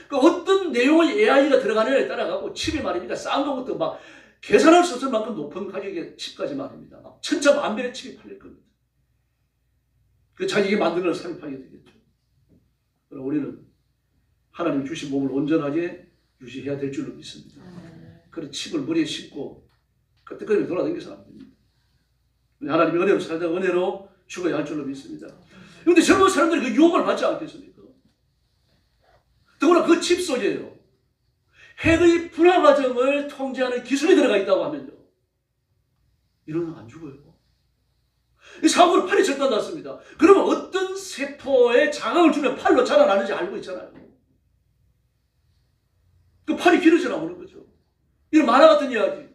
그 어떤 내용의 AI가 들어가느냐에 따라가고 칩이 말입니다. 싼 것부터 막 계산할 수 없을 만큼 높은 가격의 칩까지 말입니다. 막 천차만별의 칩이 팔릴 겁니다. 그 자기가 만든 걸 삽입하게 되겠죠. 그럼 우리는 하나님 주신 몸을 온전하게 유지해야 될 줄로 믿습니다. 그런 칩을 머리에 싣고 그때까지 돌아다니면서 안 됩니다. 하나님의 은혜로 살다가 은혜로 죽어야 할 줄로 믿습니다. 그런데 젊은 사람들이 그 유혹을 받지 않겠습니까? 더구나 그 칩 속에요. 핵의 분화 과정을 통제하는 기술이 들어가 있다고 하면요. 이런 건 안 죽어요. 이 사고로 팔이 절단났습니다. 그러면 어떤 세포에 자극을 주면 팔로 자라나는지 알고 있잖아요. 그 팔이 길어져 나오는 거죠. 이런 만화 같은 이야기,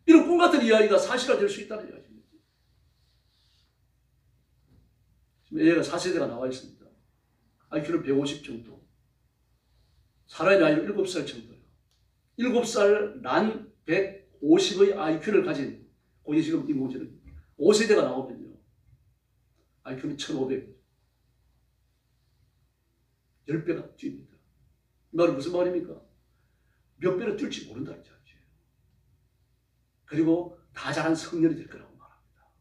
이런 꿈 같은 이야기가 사실화될 수 있다는 이야기입니다. 지금 AI가 4세대가 나와 있습니다. IQ는 150 정도. 사람의 나이는 7살 정도예요. 7살 난 150의 IQ를 가진 그게 지금 인공지능 5세대가 나오면요. IQ는 1500. 10배가 뜁니다. 이 말은 무슨 말입니까? 몇 배로 뛸지 모른다는 이야기예요. 그리고 다 자란 성년이 될 거라고 말합니다.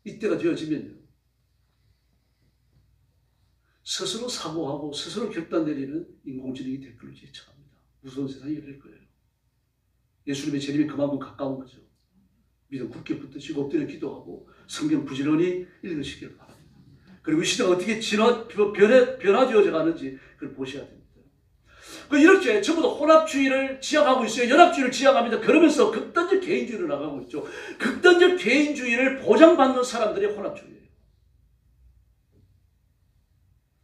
이때가 되어지면요. 스스로 사고하고 스스로 결단 내리는 인공지능이 될 걸로 예측합니다. 무서운 세상이 열릴 거예요. 예수님의 재림이 그만큼 가까운 거죠. 믿음 굳게 붙드시고 엎드려 기도하고 성경 부지런히 읽으시기를 바랍니다. 그리고 이 시대가 어떻게 변화되어져 가는지 그걸 보셔야 됩니다. 이렇게 전부 다 혼합주의를 지향하고 있어요. 연합주의를 지향합니다. 그러면서 극단적 개인주의를 나가고 있죠. 극단적 개인주의를 보장받는 사람들의 혼합주의예요.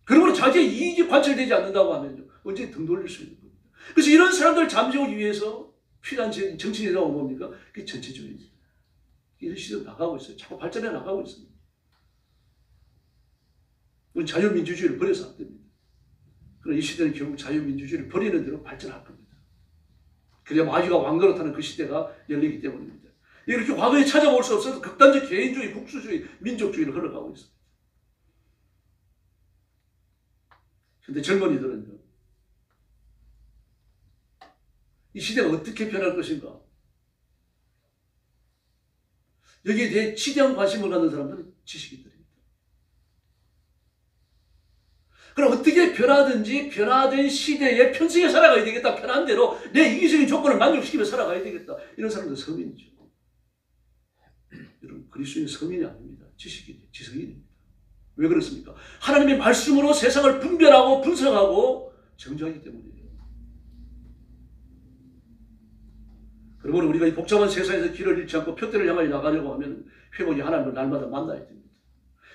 그러므로 자기의 이익이 관철되지 않는다고 하면요. 언제 등 돌릴 수 있는 겁니다. 그래서 이런 사람들을 잠재우기 위해서 필요한 정치인이라고 뭡니까? 그게 전체주의입니다. 이런 시대로 나가고 있어요. 자꾸 발전해 나가고 있습니다. 우리 자유민주주의를 버려서 안 됩니다. 그러나 이 시대는 결국 자유민주주의를 버리는 대로 발전할 겁니다. 그래야 마귀가 왕노릇하는 그 시대가 열리기 때문입니다. 이렇게 과거에 찾아볼 수 없어도 극단적 개인주의, 국수주의, 민족주의를 흘러가고 있습니다. 그런데 젊은이들은요. 이 시대가 어떻게 변할 것인가? 여기에 대해 지대한 관심을 갖는 사람들은 지식인들입니다. 그럼 어떻게 변하든지 변화된 시대에 편승해 살아가야 되겠다. 편한 대로 내 이기적인 조건을 만족시키며 살아가야 되겠다. 이런 사람들은 서민이죠. 여러분 그리스도인 서민이 아닙니다. 지성인입니다. 왜 그렇습니까? 하나님의 말씀으로 세상을 분별하고 분석하고 정죄하기 때문이에요. 그러므로 우리가 이 복잡한 세상에서 길을 잃지 않고 표대를 향하여 나가려고 하면 회복이 하나님을 날마다 만나야 됩니다.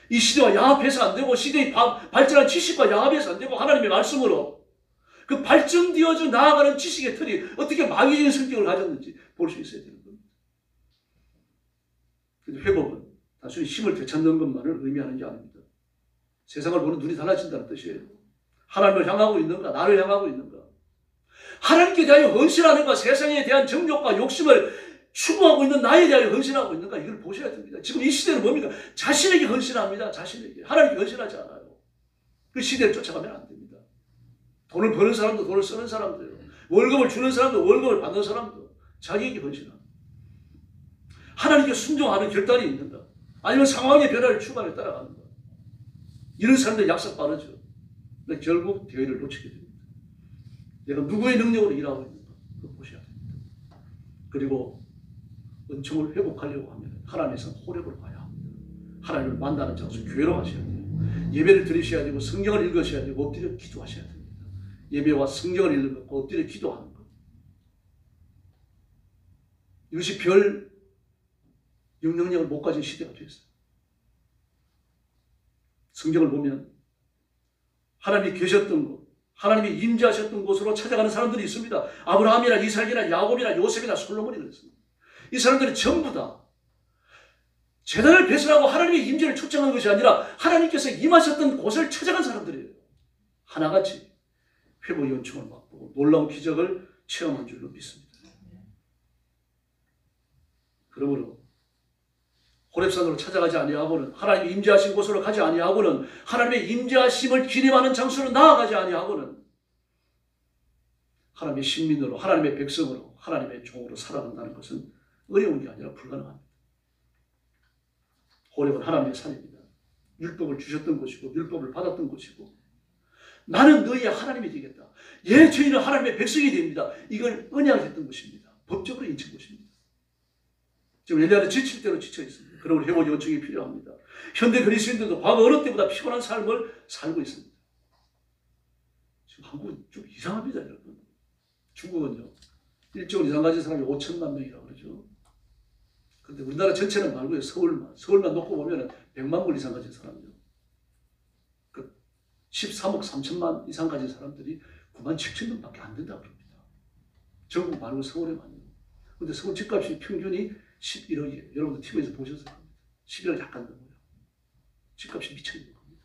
이 시대와 양합해서 안 되고 시대의 발전한 지식과 양합해서 안 되고 하나님의 말씀으로 그 발전되어져 나아가는 지식의 틀이 어떻게 마귀적인 성격을 가졌는지 볼 수 있어야 되는 겁니다. 그런데 회복은 단순히 힘을 되찾는 것만을 의미하는 게 아닙니다. 세상을 보는 눈이 달라진다는 뜻이에요. 하나님을 향하고 있는가? 나를 향하고 있는가? 하나님께 대하여 헌신하는가? 세상에 대한 정욕과 욕심을 추구하고 있는 나에 대하여 헌신하고 있는가? 이걸 보셔야 됩니다. 지금 이 시대는 뭡니까? 자신에게 헌신합니다. 자신에게. 하나님께 헌신하지 않아요. 그 시대를 쫓아가면 안 됩니다. 돈을 버는 사람도 돈을 쓰는 사람도요. 월급을 주는 사람도 월급을 받는 사람도 자기에게 헌신합니다. 하나님께 순종하는 결단이 있는가? 아니면 상황의 변화를 추구하며 따라가는가? 이런 사람들 약속 빠르죠. 근데 결국 대회를 놓치게 됩니다. 내가 누구의 능력으로 일하고 있는가? 그걸 보셔야 됩니다. 그리고 은총을 회복하려고 하면 하나님에서 호력을 봐야 합니다. 하나님을 만나는 장소 교회로 가셔야 돼요. 예배를 드리셔야 되고 성경을 읽으셔야 되고 엎드려 기도하셔야 됩니다. 예배와 성경을 읽는 것, 엎드려 기도하는 것. 이것이 별 영향력을 못 가진 시대가 되었어요. 성경을 보면 하나님이 계셨던 곳, 하나님이 임재하셨던 곳으로 찾아가는 사람들이 있습니다. 아브라함이나 이삭이나 야곱이나 요셉이나 솔로몬이 그랬습니다. 이 사람들은 전부 다 제단을 배설하고 하나님의 임재를 초청한 것이 아니라 하나님께서 임하셨던 곳을 찾아간 사람들이에요. 하나같이 회복 연충을 맛보고 놀라운 기적을 체험한 줄로 믿습니다. 그러므로 호렙산으로 찾아가지 아니하고는, 하나님이 임재하신 곳으로 가지 아니하고는, 하나님의 임재하심을 기념하는 장소로 나아가지 아니하고는 하나님의 신민으로, 하나님의 백성으로, 하나님의 종으로 살아간다는 것은 어려운 게 아니라 불가능합니다. 호렙은 하나님의 산입니다. 율법을 주셨던 곳이고 율법을 받았던 곳이고, 나는 너희의 하나님이 되겠다. 예, 저희는 하나님의 백성이 됩니다. 이걸 언약을 했던 것입니다. 법적으로 인친 것입니다. 지금 엘리야는 지칠 대로 지쳐 있습니다. 그러므로 회복 요청이 필요합니다. 현대 그리스도인들도 과거 어느 때보다 피곤한 삶을 살고 있습니다. 지금 한국은 좀 이상합니다, 여러분. 중국은요, 일정을 이상 가진 사람이 5천만 명이라고 그러죠. 그런데 우리나라 전체는 말고요, 서울만 놓고 보면 100만 분 이상 가진 사람이요. 13억 3천만 이상 가진 사람들이 9만 7천 명밖에 안 된다고 그럽니다. 전국 말고 서울에만요. 그런데 서울 집값이 평균이 11억이에요. 여러분도 TV에서 보셨을 겁니다. 11억 약간 넘어요. 집값이 미쳐 있는 겁니다.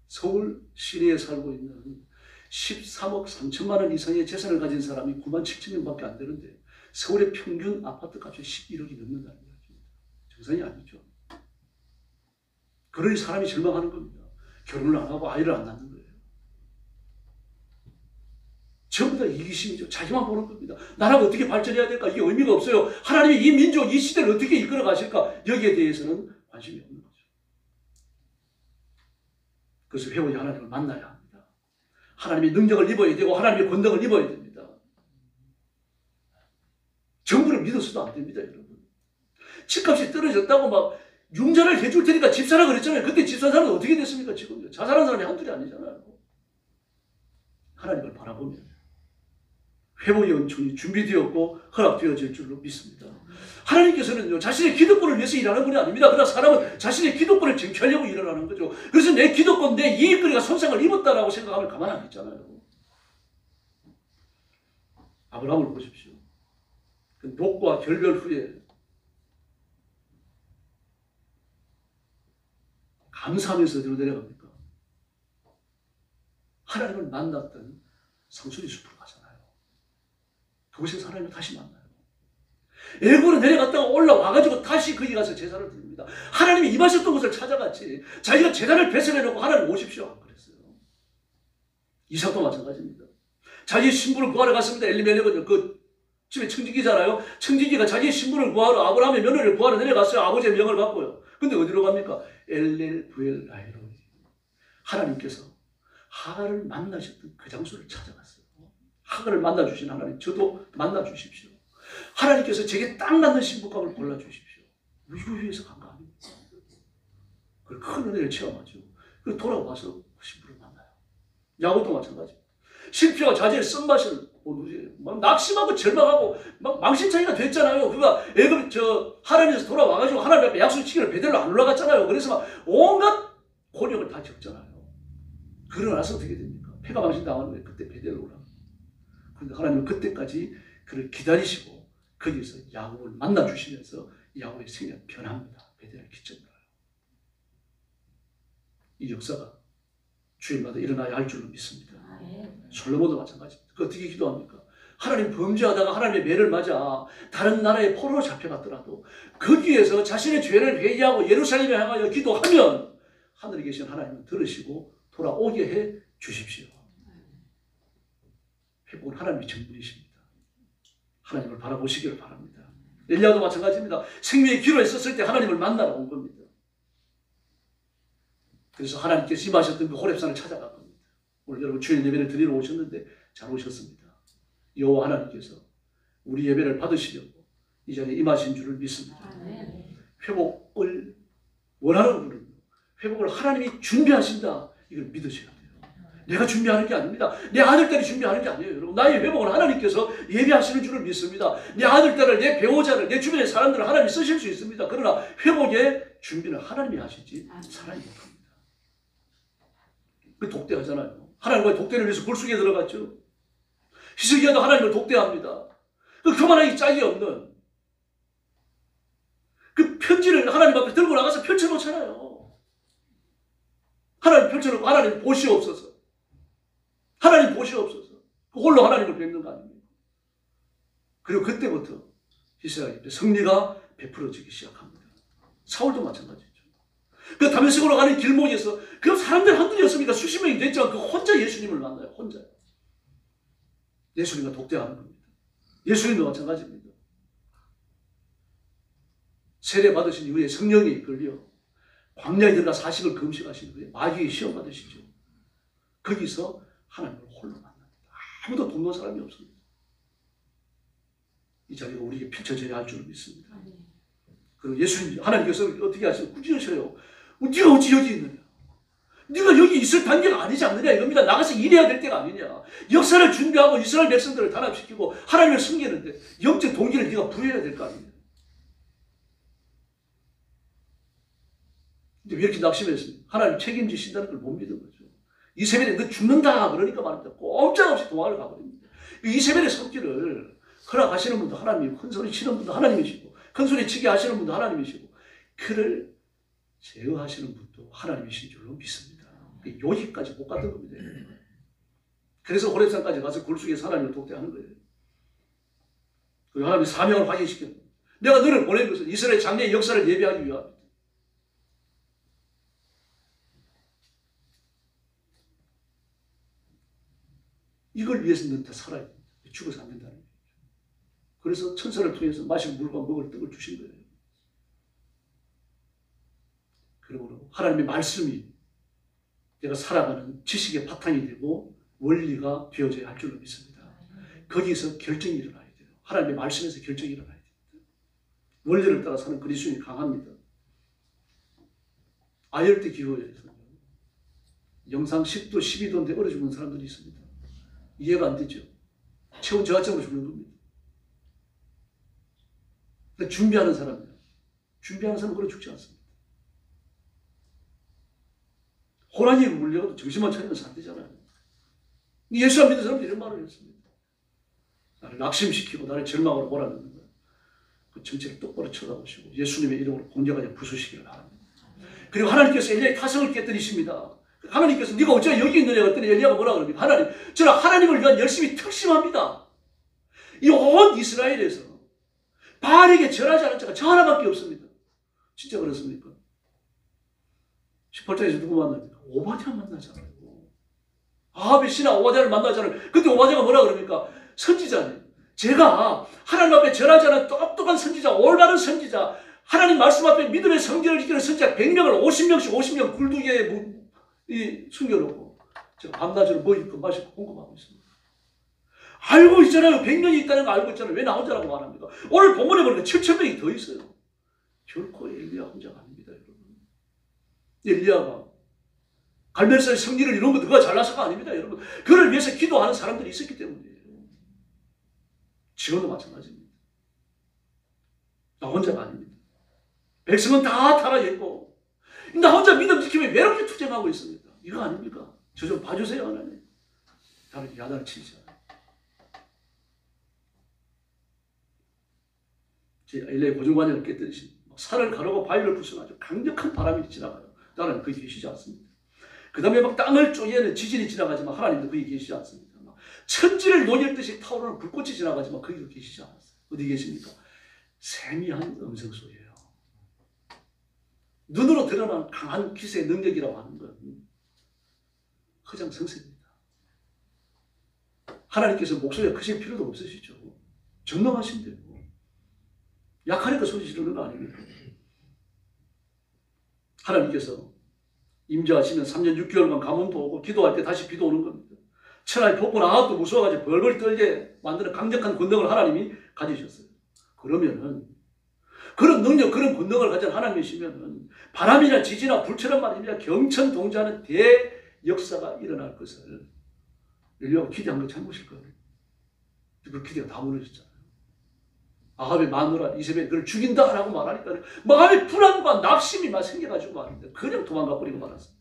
서울 시내에 살고 있는 13억 3천만 원 이상의 재산을 가진 사람이 9만 7천 명밖에 안 되는데 서울의 평균 아파트 값이 11억이 넘는다는 거죠. 정상이 아니죠. 그러니 사람이 절망하는 겁니다. 결혼을 안 하고 아이를 안 낳는 거예요. 전부 다 이기심이죠. 자기만 보는 겁니다. 나라가 어떻게 발전해야 될까? 이게 의미가 없어요. 하나님이 이 민족, 이 시대를 어떻게 이끌어 가실까? 여기에 대해서는 관심이 없는 거죠. 그래서 회복이 하나님을 만나야 합니다. 하나님의 능력을 입어야 되고 하나님의 권능을 입어야 됩니다. 정부를 믿어서도 안 됩니다, 여러분. 집값이 떨어졌다고 막 융자를 해줄 테니까 집 사라 그랬잖아요. 그때 집 산 사람은 어떻게 됐습니까? 지금 자살한 사람이 한둘이 아니잖아요. 하나님을 바라보면 회복의 은총이 준비되었고 허락되어질 줄로 믿습니다. 하나님께서는요, 자신의 기득권을 위해서 일하는 분이 아닙니다. 그러나 사람은 자신의 기득권을 쟁취하려고 일어나는 거죠. 그래서 내 기득권, 내 이익거리가 손상을 입었다라고 생각하면 가만 안 있잖아요. 아브라함을 보십시오. 그 녹과 결별 후에 감사하면서 어디로 내려갑니까? 하나님을 만났던 상수리 숲으로 가잖아요. 그곳에서 하나님을 다시 만나요. 애굽으로 내려갔다가 올라와가지고 다시 거기 가서 제사를 드립니다. 하나님이 임하셨던 곳을 찾아갔지. 자기가 제단을 배설해놓고 하나님 오십시오 안 그랬어요. 이삭도 마찬가지입니다. 자기의 신부를 구하러 갔습니다. 엘리멜렉은요, 그 집에 청지기잖아요. 청지기가 자기의 신부를 구하러, 아브라함의 며느리를 구하러 내려갔어요. 아버지의 명을 받고요. 근데 어디로 갑니까? 엘렐 부엘 라이로. 하나님께서 하갈을 만나셨던 그 장소를 찾아갔어요. 하갈을 만나주신 하나님, 저도 만나주십시오. 하나님께서 제게 딱 맞는 신부감을 골라주십시오. 이거 위해서 간 거 아닙니까? 그 큰 은혜를 체험하죠. 그리고 돌아와서 신부를 만나요. 야곱도 마찬가지입니다. 실패와 자제의 쓴맛을 막 낙심하고 절망하고 막 망신차이가 됐잖아요. 그가 애굽 하나님에서 돌아와가지고 하나님 앞에 약속 지키러 베델로 안 올라갔잖아요. 그래서 막 온갖 곤욕을 다 겪잖아요. 그러고 나서 어떻게 됩니까? 패가 망신 당하는 거예요. 그때 베델로 올라갑니다. 그런데 하나님은 그때까지 그를 기다리시고 거기서 야곱을 만나주시면서 야곱의 생명이 변합니다. 베델을 기점으로. 이 역사가 주일마다 일어나야 할 줄로 믿습니다. 솔로몬도 마찬가지입니다. 그 어떻게 기도합니까? 하나님 범죄하다가 하나님의 매를 맞아 다른 나라의 포로로 잡혀갔더라도 거기에서 자신의 죄를 회개하고 예루살렘에 향하여 기도하면 하늘에 계신 하나님은 들으시고 돌아오게 해 주십시오. 회복은 하나님의 전문이십니다. 하나님을 바라보시기를 바랍니다. 엘리야도 마찬가지입니다. 생명의 기로에 섰을 때 하나님을 만나러 온 겁니다. 그래서 하나님께서 임하셨던 그 호렙산을 찾아간 겁니다. 오늘 여러분 주일 예배를 드리러 오셨는데 잘 오셨습니다. 여호와 하나님께서 우리 예배를 받으시려고 이 자리에 임하신 줄을 믿습니다. 회복을 원하는 분은 회복을 하나님이 준비하신다. 이걸 믿으셔야 돼요. 내가 준비하는 게 아닙니다. 내 아들딸이 준비하는 게 아니에요. 여러분, 나의 회복을 하나님께서 예비하시는 줄을 믿습니다. 내 아들딸을, 내 배우자를, 내 주변의 사람들을 하나님이 쓰실 수 있습니다. 그러나 회복의 준비는 하나님이 하시지 사람이 못합니다. 그 독대하잖아요. 하나님과의 독대를 위해서 굴속에 들어갔죠. 히스기야도 하나님을 독대합니다. 그 교만하기 짝이 없는 그 편지를 하나님 앞에 들고 나가서 펼쳐놓잖아요. 하나님 펼쳐놓고 하나님 보시옵소서. 하나님 보시옵소서. 그걸로 하나님을 뵙는 거 아닙니까? 그리고 그때부터 이스라엘의 승리가 베풀어지기 시작합니다. 사울도 마찬가지죠. 그 다메섹으로 가는 길목에서 그 사람들 한둘이었습니까? 수십 명이 됐지만 그 혼자 예수님을 만나요. 혼자. 예수님과 독대하는 겁니다. 예수님도 마찬가지입니다. 세례 받으신 이후에 성령이 걸려 광야에 들어가 40을 금식하신 후에 마귀의 시험 받으시죠. 거기서 하나님을 홀로 만납니다. 아무도 돕는 사람이 없습니다. 이 자리가 우리에게 펼쳐져야 할 줄 믿습니다. 그리고 예수님, 하나님께서 어떻게 하시죠? 꾸짖으셔요. 네가 어찌 여기 있느냐? 네가 여기 있을 단계가 아니지 않느냐 이겁니다. 나가서 일해야 될 때가 아니냐. 역사를 준비하고 이스라엘 백성들을 단합시키고 하나님을 섬기는데 영적 동기를 네가 부여해야 될 거 아니냐. 근데 왜 이렇게 낙심했습니까? 하나님 책임지신다는 걸 못 믿은 거죠. 이세벨이 너 죽는다 그러니까 말입니다. 꼼짝없이 도망을 가버립니다. 이세벨의 손길을 허락하시는 분도 하나님이고 큰 소리 치는 분도 하나님이시고 큰 소리 치게 하시는 분도 하나님이시고 그를 제어하시는 분도 하나님이신 줄로 믿습니다. 여기까지 못 갔던 겁니다. 그래서 호렙산까지 가서 굴속에서 하나님을 독대하는 거예요. 그리고 하나님의 사명을 확인시켰고 내가 너를 보낸 것은 이스라엘 장래의 역사를 예비하기 위함이다. 이걸 위해서 넌 다 살아야 된다. 죽어서 안 된다는 거예요. 그래서 천사를 통해서 마실 물과 먹을 떡을 주신 거예요. 그리고 하나님의 말씀이 내가 살아가는 지식의 바탕이 되고 원리가 되어져야 할 줄로 믿습니다. 거기서 결정이 일어나야 돼요. 하나님의 말씀에서 결정이 일어나야 됩니다. 원리를 따라 사는 그리스도인이 강합니다. 아열대 기후에서는 영상 10도, 12도인데 얼어 죽는 사람들이 있습니다. 이해가 안 되죠. 체온 저하증으로 죽는 겁니다. 근데 준비하는 사람은 그래 죽지 않습니다. 호랑이에 물려가도 정신만 차리면서 안 되잖아요. 예수 안 믿는 사람들이 이런 말을 했습니다. 나를 낙심시키고 나를 절망으로 몰아넣는 거예요. 그 정체를 똑바로 쳐다보시고 예수님의 이름으로 공격하여 부수시기를 바랍니다. 그리고 하나님께서 엘리야의 타성을 깨뜨리십니다. 하나님께서 네가 어찌 여기 있느냐 그랬더니 엘리야가 뭐라 그럽니까? 하나님, 저는 하나님을 위한 열심히 특심합니다. 이 온 이스라엘에서 바알에게 절하지 않은 자가 저 하나밖에 없습니다. 진짜 그렇습니까? 18장에서 누구 만납니까? 오바댜 만나잖아요. 아합의 신하 오바댜를 만나잖아요. 그때 오바댜가 뭐라 그럽니까? 선지자님, 제가 하나님 앞에 절하지 않은 똑똑한 선지자, 올바른 선지자, 하나님 말씀 앞에 믿음의 성결을 지키는 선지자 100명을 50명 굴두개에 숨겨놓고 제가 밤낮으로 먹이고 마시고 공급하고 있습니다. 알고 있잖아요. 100명이 있다는 거 알고 있잖아요. 왜 나 혼자라고 말합니까? 오늘 본문에 보니까 7,000명이 더 있어요. 결코 엘리야 혼자가 아닙니다. 여러분. 엘리야가 갈멜사의 승리를 이룬 거 누가 잘나서가 아닙니다. 여러분. 그를 위해서 기도하는 사람들이 있었기 때문이에요. 지금도 마찬가지입니다. 나 혼자가 아닙니다. 백성은 다 타락했고 나 혼자 믿음 지키며 외롭게 투쟁하고 있습니다. 이거 아닙니까? 저 좀 봐주세요 하나님. 다른 야단을 치지 않아요. 제 엘리야의 고정관념을 깨뜨리신 산을 가르고 바위를 부숴가지고 강력한 바람이 지나가요. 나는 거기 계시지 않습니다. 그 다음에 막 땅을 쪼개는 지진이 지나가지만 하나님도 거기 계시지 않습니다. 천지를 녹일듯이 타오르는 불꽃이 지나가지만 거기도 계시지 않았어요. 어디 계십니까? 세미한 음성 소리예요. 눈으로 드러나는 강한 기세의 능력이라고 하는 건 허장성세입니다. 하나님께서 목소리가 크실 필요도 없으시죠. 전능하신데요. 약하니까 소리 지르는 거 아닙니까? 하나님께서 임재하시면 3년 6개월간 가뭄도 오고 기도할 때 다시 비도 오는 겁니다. 천하의 폭군 아합도 무서워가지고 벌벌 떨게 만드는 강력한 권능을 하나님이 가지셨어요. 그러면은 그런 능력, 그런 권능을 가진 하나님이시면은 바람이나 지지나 불처럼 말입니다. 경천동조하는 역사가 일어날 것을 엘리야가 기대한 거 잘못일 거예요. 그 기대가 다 무너졌잖아요. 아합의 마누라 이세벨이 그를 죽인다라고 말하니까 마음의 불안과 낙심이 막 생겨가지고 말입니다. 그냥 도망가 버리고 말았어요.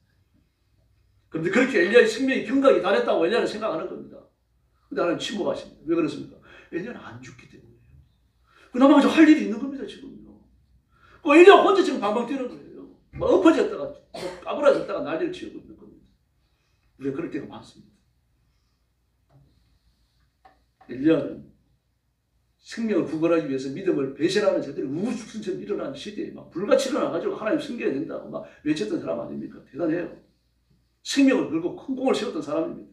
그런데 그렇게 엘리야의 생명이 경각이 달했다고 엘리야는 생각하는 겁니다. 근데 하나님 침묵하십니다. 왜 그렇습니까? 엘리야는 안 죽기 때문이에요. 그나마 할 일이 있는 겁니다, 지금요. 엘리야 혼자 지금 방방 뛰는 거예요. 막 엎어졌다가 까부라졌다가 난리를 치우고 있는 겁니다. 우리가 그럴 때가 많습니다. 엘리야는 생명을 구걸하기 위해서 믿음을 배신하는 자들이 우후죽순처럼 일어나는 시대에 막 불같이 일어나가지고 하나님 섬겨야 된다고 막 외쳤던 사람 아닙니까? 대단해요. 생명을 걸고 큰 공을 세웠던 사람입니다.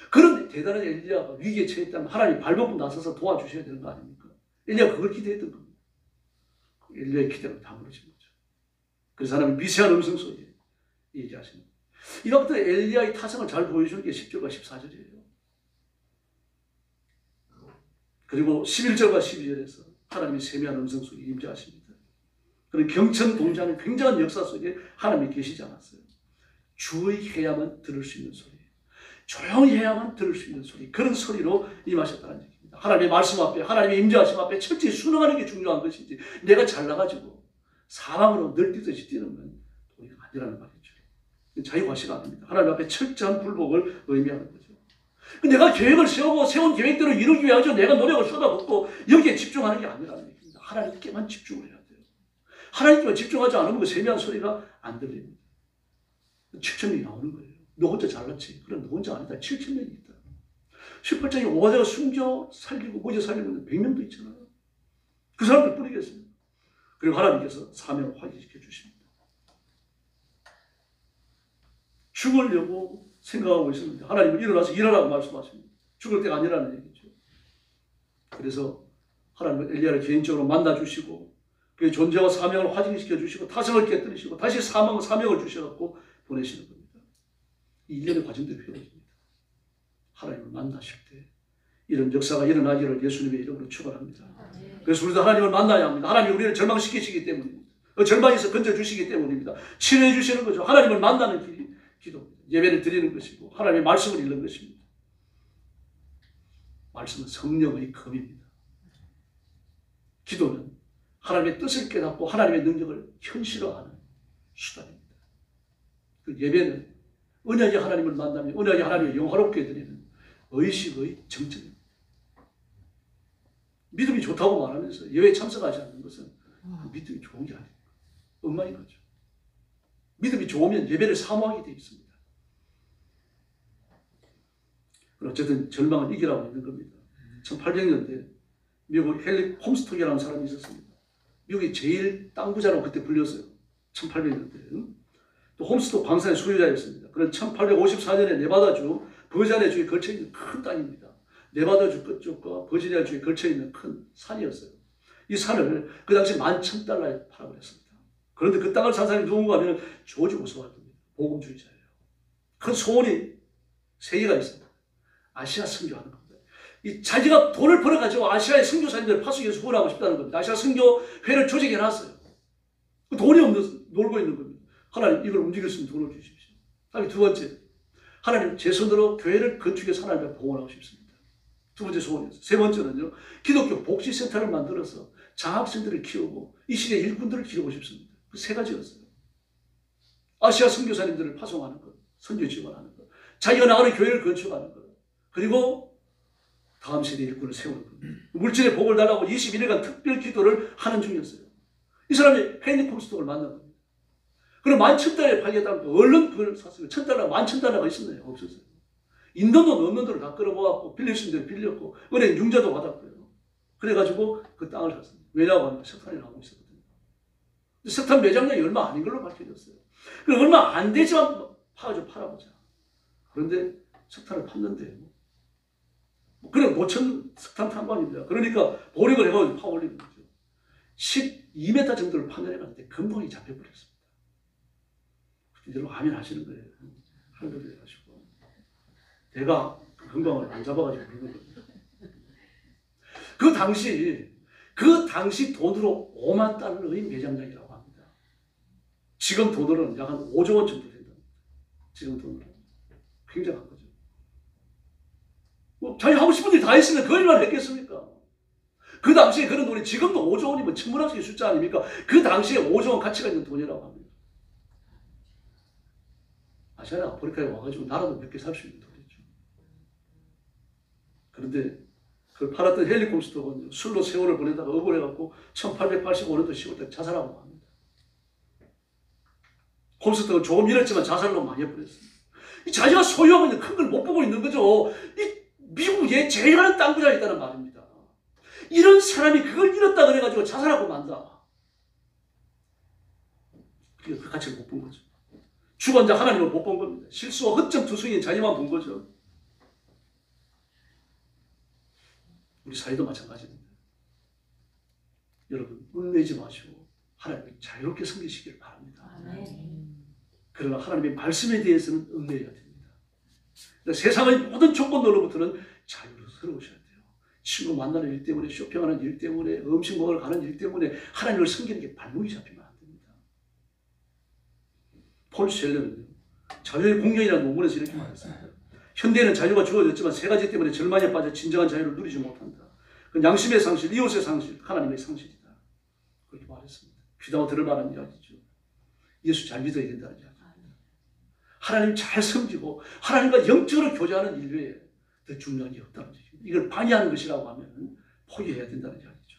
그런 대단한 엘리야가 위기에 처했다면 하나님 발벗고 나서서 도와주셔야 되는 거 아닙니까? 엘리야가 그걸 기대했던 겁니다. 엘리야의 기대가 다 무너진 거죠. 그래서 하나님이 미세한 음성 소리에 얘기하십니다. 이렇게 엘리야의 타성을 잘 보여주는 게 10절과 14절이에요. 그리고 11절과 12절에서 하나님이 세미한 음성 소리에 임재하십니다. 그런 경천 동자는 굉장한 역사 속에 하나님이 계시지 않았어요. 주의해야만 들을 수 있는 소리, 조용히 해야만 들을 수 있는 소리, 그런 소리로 임하셨다는 얘기입니다. 하나님의 말씀 앞에, 하나님의 임재하심 앞에 철저히 순응하는 게 중요한 것이지 내가 잘나가지고 사방으로 널뛰듯이 뛰는 건 도리가 아니라는 말이죠. 자유과시가 아닙니다. 하나님 앞에 철저한 불복을 의미하는 거죠. 내가 계획을 세우고 세운 계획대로 이루기 위해서 내가 노력을 쏟아붓고 여기에 집중하는 게 아니라는 얘기입니다. 하나님께만 집중을 해야 돼요. 하나님께만 집중하지 않으면 그 세미한 소리가 안 들립니다. 7,000명이 나오는 거예요. 너 혼자 잘났지. 그래, 너 혼자 아니다. 7,000명이 있다. 18장에 오바댜가 숨겨 살리고 모자 살리는 100명도 있잖아요. 그 사람들 뿌리겠어요. 그리고 하나님께서 사명을 확인시켜 주십니다. 죽으려고 생각하고 있었는데 하나님은 일어나서 일하라고 말씀하십니다. 죽을 때가 아니라는 얘기죠. 그래서 하나님은 엘리야를 개인적으로 만나주시고 그의 존재와 사명을 확인시켜 주시고 타성을 깨뜨리시고 다시 사명을 주셔서 보내시는 겁니다. 이 일련의 과정들이 필요합니다. 하나님을 만나실 때 이런 역사가 일어나기를 예수님의 이름으로 축원합니다. 그래서 우리도 하나님을 만나야 합니다. 하나님이 우리를 절망시키시기 때문입니다. 절망에서 건져주시기 때문입니다. 치료해 주시는 거죠. 하나님을 만나는 길이 기도입니다. 예배를 드리는 것이고 하나님의 말씀을 읽는 것입니다. 말씀은 성령의 검입니다. 기도는 하나님의 뜻을 깨닫고 하나님의 능력을 현실화하는 수단입니다. 그 예배는 언약의 하나님을 만나며 언약의 하나님을 영화롭게 드리는 의식의 정점입니다. 믿음이 좋다고 말하면서 예배에 참석하지 않는 것은 믿음이 좋은 게 아닙니다. 엉망인 거죠. 믿음이 좋으면 예배를 사모하게 되어 있습니다. 어쨌든 절망은 이기라고 있는 겁니다. 1800년대 미국 헨리 홈스톡이라는 사람이 있었습니다. 미국이 제일 땅 부자라고 그때 불렸어요. 1800년대. 또 홈스톡 광산의 소유자였습니다. 그런 1854년에 네바다주 버지니아주에 걸쳐있는 큰 땅입니다. 네바다주 끝쪽과 버지니아주에 걸쳐있는 큰 산이었어요. 이 산을 그 당시 $11,000에 팔아고 했습니다. 그런데 그 땅을 산 사람이 누군가 하면 조지 오스왈드입니다. 복음주의자예요. 큰 소원이 세 개가 있습니다. 아시아 선교하는 겁니다. 이 자기가 돈을 벌어가지고 아시아의 선교사님들을 파송해서 후원하고 싶다는 겁니다. 아시아 선교회를 조직해놨어요. 돈이 없는 놀고 있는 겁니다. 하나님 이걸 움직일 수 있는 돈을 주십시오. 다음에 두 번째, 하나님 제 손으로 교회를 건축해서 하나님 앞에 봉헌하고 싶습니다. 두 번째 소원이었어요. 세 번째는요, 기독교 복지센터를 만들어서 장학생들을 키우고 이 시대 일꾼들을 기르고 싶습니다. 그 세 가지였어요. 아시아 선교사님들을 파송하는 것, 선교 지원하는 것, 자기가 나가는 교회를 건축하는 것, 그리고 다음 세대 일꾼을 세우는 것. 물질의 복을 달라고 21일간 특별 기도를 하는 중이었어요. 이 사람이 헨리 홈스톡을 만난 겁니다. 그럼 $11,000에 팔겠다는 거 얼른 그걸 샀어요. $1,000, $11,000가 있었나요? 없었어요. 있는 돈 없는 돈을 다 끌어모았고 빌릴 수 있는 데를 빌렸고 은행 융자도 받았고요. 그래가지고 그 땅을 샀습니다. 왜냐고 하면 석탄이 나오고 있었거든요. 석탄 매장량이 얼마 아닌 걸로 밝혀졌어요. 그럼 얼마 안 되지만 파가지고 팔아보자. 그런데 석탄을 팠는데 그냥 노천 석탄 탐방입니다. 그러니까 보력을 해가지고 파 올리는 거죠. 12m 정도를 판단해봤는데 금방이 잡혀버렸습니다. 여러분 아멘 하시는 거예요. 할렐루야 하시고 내가 그 금방을 안 잡아가지고 그러는 거예요. 그 당시 돈으로 $50,000의 매장량이라고 합니다. 지금 돈으로는 약 한 5조 원 정도 된다. 지금 돈으로. 굉장한 거죠. 뭐 자기 하고 싶은 일 다 했으면 그 일만 했겠습니까? 그 당시에 그런 돈이 지금도 5조 원이면 천문학적인 숫자 아닙니까? 그 당시에 5조 원 가치가 있는 돈이라고 합니다. 아시아나 아프리카에 와가지고 나라도 몇 개 살 수 있는 돈이죠. 그런데 그걸 팔았던 헬리콥스터가 술로 세월을 보내다가 억울해갖고 1885년도 10월달 자살하고 합니다. 콤스터가 조금 잃었지만 자살로 망해버렸습니다. 자기가 소유하고 있는 큰 걸 못 보고 있는 거죠. 이 미국에 제일 많은 땅 부자가 있다는 말입니다. 이런 사람이 그걸 잃었다 그래가지고 자살하고 만다. 그 가치를 못 본 거죠. 주관자 하나님을 못 본 겁니다. 실수와 허점 투성이인 자기만 본 거죠. 우리 사회도 마찬가지입니다. 여러분 얽매이지 마시고 하나님을 자유롭게 섬기시길 바랍니다. 그러나 하나님의 말씀에 대해서는 얽매여야 됩니다. 세상의 모든 조건으로부터는 자유로우셔야 돼요. 친구 만나는 일 때문에, 쇼핑하는 일 때문에, 음식 먹으러 가는 일 때문에 하나님을 섬기는 게 발목이 잡히면 안 됩니다. 폴 셀러는요, 자유의 공경이라는 논문에서 이렇게 말했습니다. 현대에는 자유가 주어졌지만 세 가지 때문에 절망에 빠져 진정한 자유를 누리지 못한다. 그건 양심의 상실, 이웃의 상실, 하나님의 상실이다. 그렇게 말했습니다. 귀담아 들을 만한 이야기죠. 예수 잘 믿어야 된다는 이야기입니다. 하나님 잘 섬기고 하나님과 영적으로 교제하는 일 외에 더 중요한 게 없다는 얘기입니다. 이걸 방해하는 것이라고 하면 포기해야 된다는 이야기죠.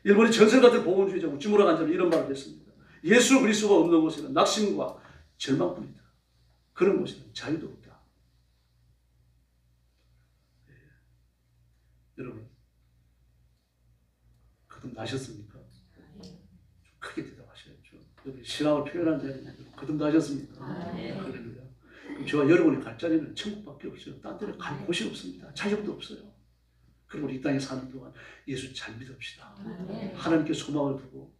일본의 전설 같은 복음주의자 우찌무라 간자는 이런 말을 했습니다. 예수 그리스도가 없는 곳에는 낙심과 절망뿐이다. 그런 곳에는 자유도 없다. 네. 여러분 거듭나셨습니까? 좀 크게 대답하셔야죠. 여기 신앙을 표현한 자리는 거듭나셨습니까? 할렐루야. 그럼 저와 여러분이 갈 자리는 천국밖에 없어요. 딴 데는 갈 곳이 없습니다. 자격도 없어요. 그리고 우리 이 땅에 사는 동안 예수 잘 믿읍시다. 하나님께 소망을 두고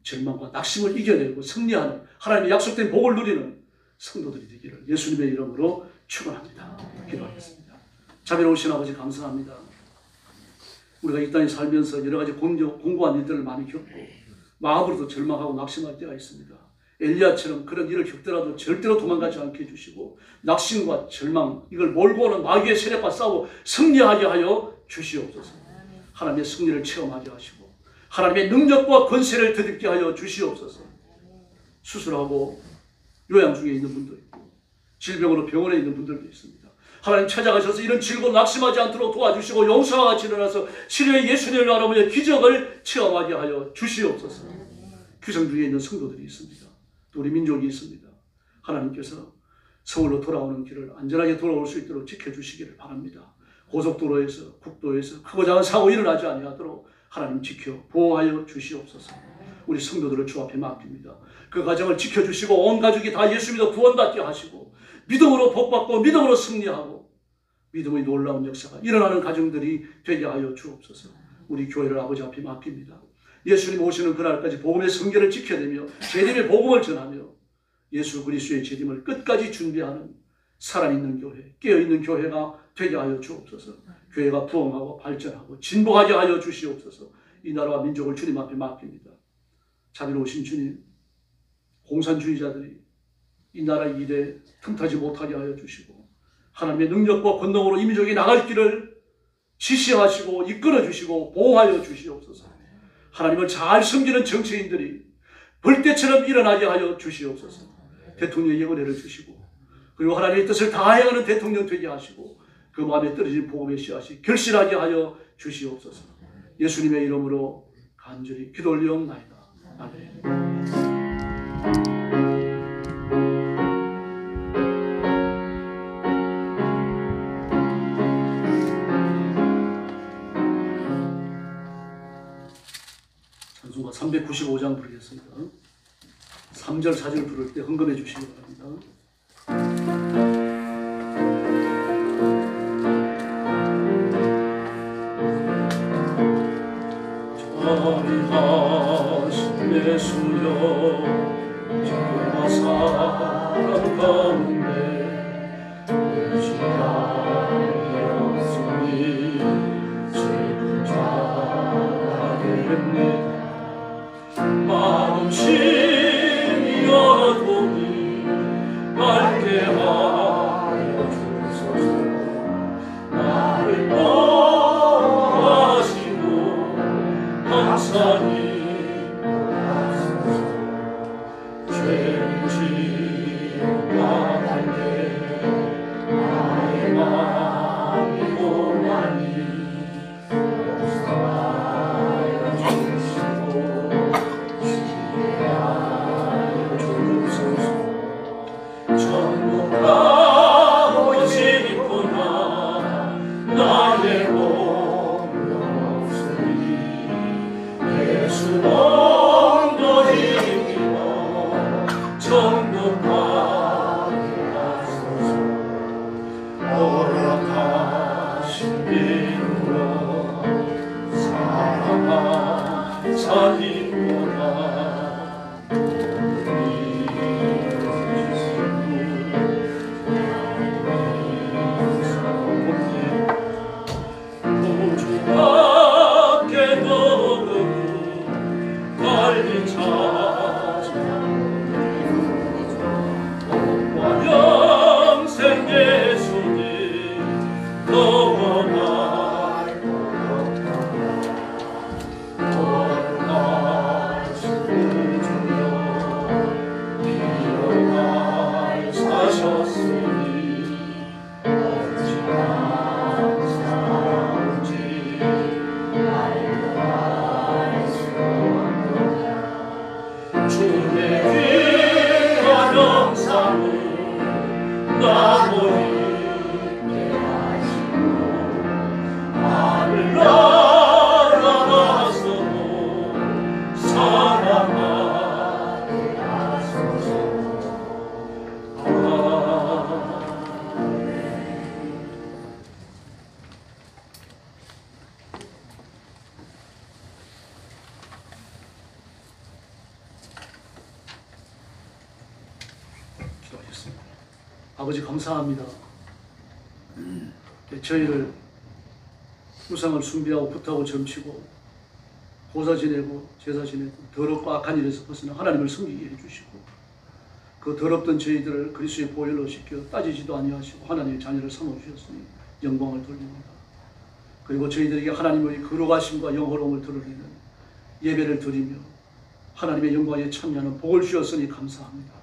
절망과 낙심을 이겨내고 승리하는 하나님의 약속된 복을 누리는 성도들이 되기를 예수님의 이름으로 축원합니다. 기도하겠습니다. 자비로우신 아버지 감사합니다. 우리가 이 땅에 살면서 여러 가지 공고한 일들을 많이 겪고 마음으로도 절망하고 낙심할 때가 있습니다. 엘리야처럼 그런 일을 겪더라도 절대로 도망가지 않게 해주시고 낙심과 절망 이걸 몰고 오는 마귀의 세력과 싸워 승리하게 하여 주시옵소서. 하나님의 승리를 체험하게 하시고 하나님의 능력과 권세를 더듬게 하여 주시옵소서. 수술하고 요양 중에 있는 분도 있고 질병으로 병원에 있는 분들도 있습니다. 하나님 찾아가셔서 이런 질고 낙심하지 않도록 도와주시고 용서와 같이 일어나서 치료의 예수님을 바라보며 기적을 체험하게 하여 주시옵소서. 규정 중에 있는 성도들이 있습니다. 또 우리 민족이 있습니다. 하나님께서 서울로 돌아오는 길을 안전하게 돌아올 수 있도록 지켜주시기를 바랍니다. 고속도로에서 국도에서 크고 작은 사고 일어나지 아니하도록 하나님 지켜 보호하여 주시옵소서. 우리 성도들을 주 앞에 맡깁니다. 그 가정을 지켜주시고 온 가족이 다 예수 믿어 구원받게 하시고 믿음으로 복받고 믿음으로 승리하고 믿음의 놀라운 역사가 일어나는 가정들이 되게 하여 주옵소서. 우리 교회를 아버지 앞에 맡깁니다. 예수님 오시는 그날까지 복음의 성결을 지켜내며 재림의 복음을 전하며 예수 그리스도의 재림을 끝까지 준비하는 살아있는 교회, 깨어있는 교회가 되게 하여 주옵소서. 교회가 부흥하고 발전하고 진보하게 하여 주시옵소서. 이 나라와 민족을 주님 앞에 맡깁니다. 자비로우신 주님, 공산주의자들이 이 나라 일에 틈타지 못하게 하여 주시고 하나님의 능력과 권능으로 이 민족이 나갈 길을 지시하시고 이끌어 주시고 보호하여 주시옵소서. 하나님을 잘 섬기는 정치인들이 벌떼처럼 일어나게 하여 주시옵소서. 대통령의 은혜를 주시고 그리고 하나님의 뜻을 다 행하는 대통령 되게 하시고 그 마음에 떨어진 복음의 씨앗이 결실하게 하여 주시옵소서. 예수님의 이름으로 간절히 기도 올리옵나이다. 아멘. 찬송가 395장 부르겠습니다. 3절 4절 부를 때 헌금해 주시기 바랍니다. 자비하신 예수여 죄와 사랑 가운데 의지함이 없으니 슬픈 자가 되겠네. 마음심이여도니 밝게 하소서. 기도하겠습니다. 아버지 감사합니다. 저희를 우상을 숭배하고 굿하고 점치고 고사 지내고 제사 지내고 더럽고 악한 일에서 벗어나 하나님을 섬기게 해주시고 그 더럽던 저희들을 그리스도의 보혈로 씻겨 따지지도 아니하시고 하나님의 자녀를 삼아주셨으니 영광을 돌립니다. 그리고 저희들에게 하나님의 거룩하심과 영화로움을 드러내는 예배를 드리며 하나님의 영광에 참여하는 복을 주셨으니 감사합니다.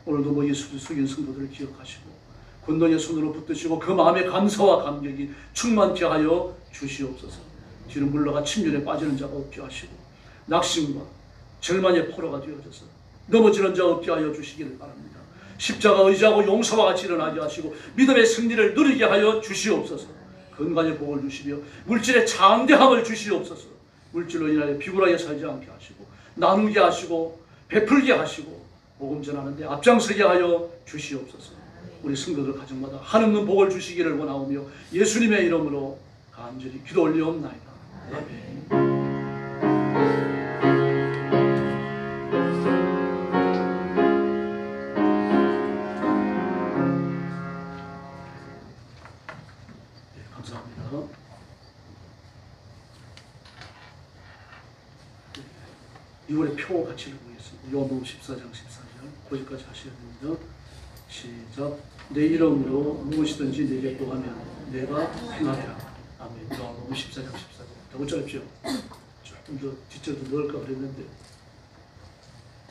오늘도 뭐 예수를 속인 성도들을 기억하시고 권능의 손으로 붙드시고 그 마음의 감사와 감격이 충만케 하여 주시옵소서. 뒤로 물러가 침륜에 빠지는 자가 없게 하시고 낙심과 절망의 포로가 되어져서 넘어지는 자 없게 하여 주시기를 바랍니다. 십자가 의지하고 용서와 같이 일어나게 하시고 믿음의 승리를 누리게 하여 주시옵소서. 건강의 복을 주시며 물질의 장대함을 주시옵소서. 물질로 인하여 비굴하게 살지 않게 하시고 나누게 하시고 베풀게 하시고 복음 전하는데 앞장서게 하여 주시옵소서. 우리 성도들 가정마다 한없는 복을 주시기를 원하오며 예수님의 이름으로 간절히 기도 올리옵나이다. 아멘. 감사합니다. 6월의 표 같이 읽어보겠습니다. 요한복음 14장 14절 거기까지 하셔야 됩니다. 시작. 내 이름으로 무엇이든지 내게 구하면 내가 행하리라. 아멘. 요한복음 14장 14절. 더 짧죠? 조금 더 뒷절도 넣을까 그랬는데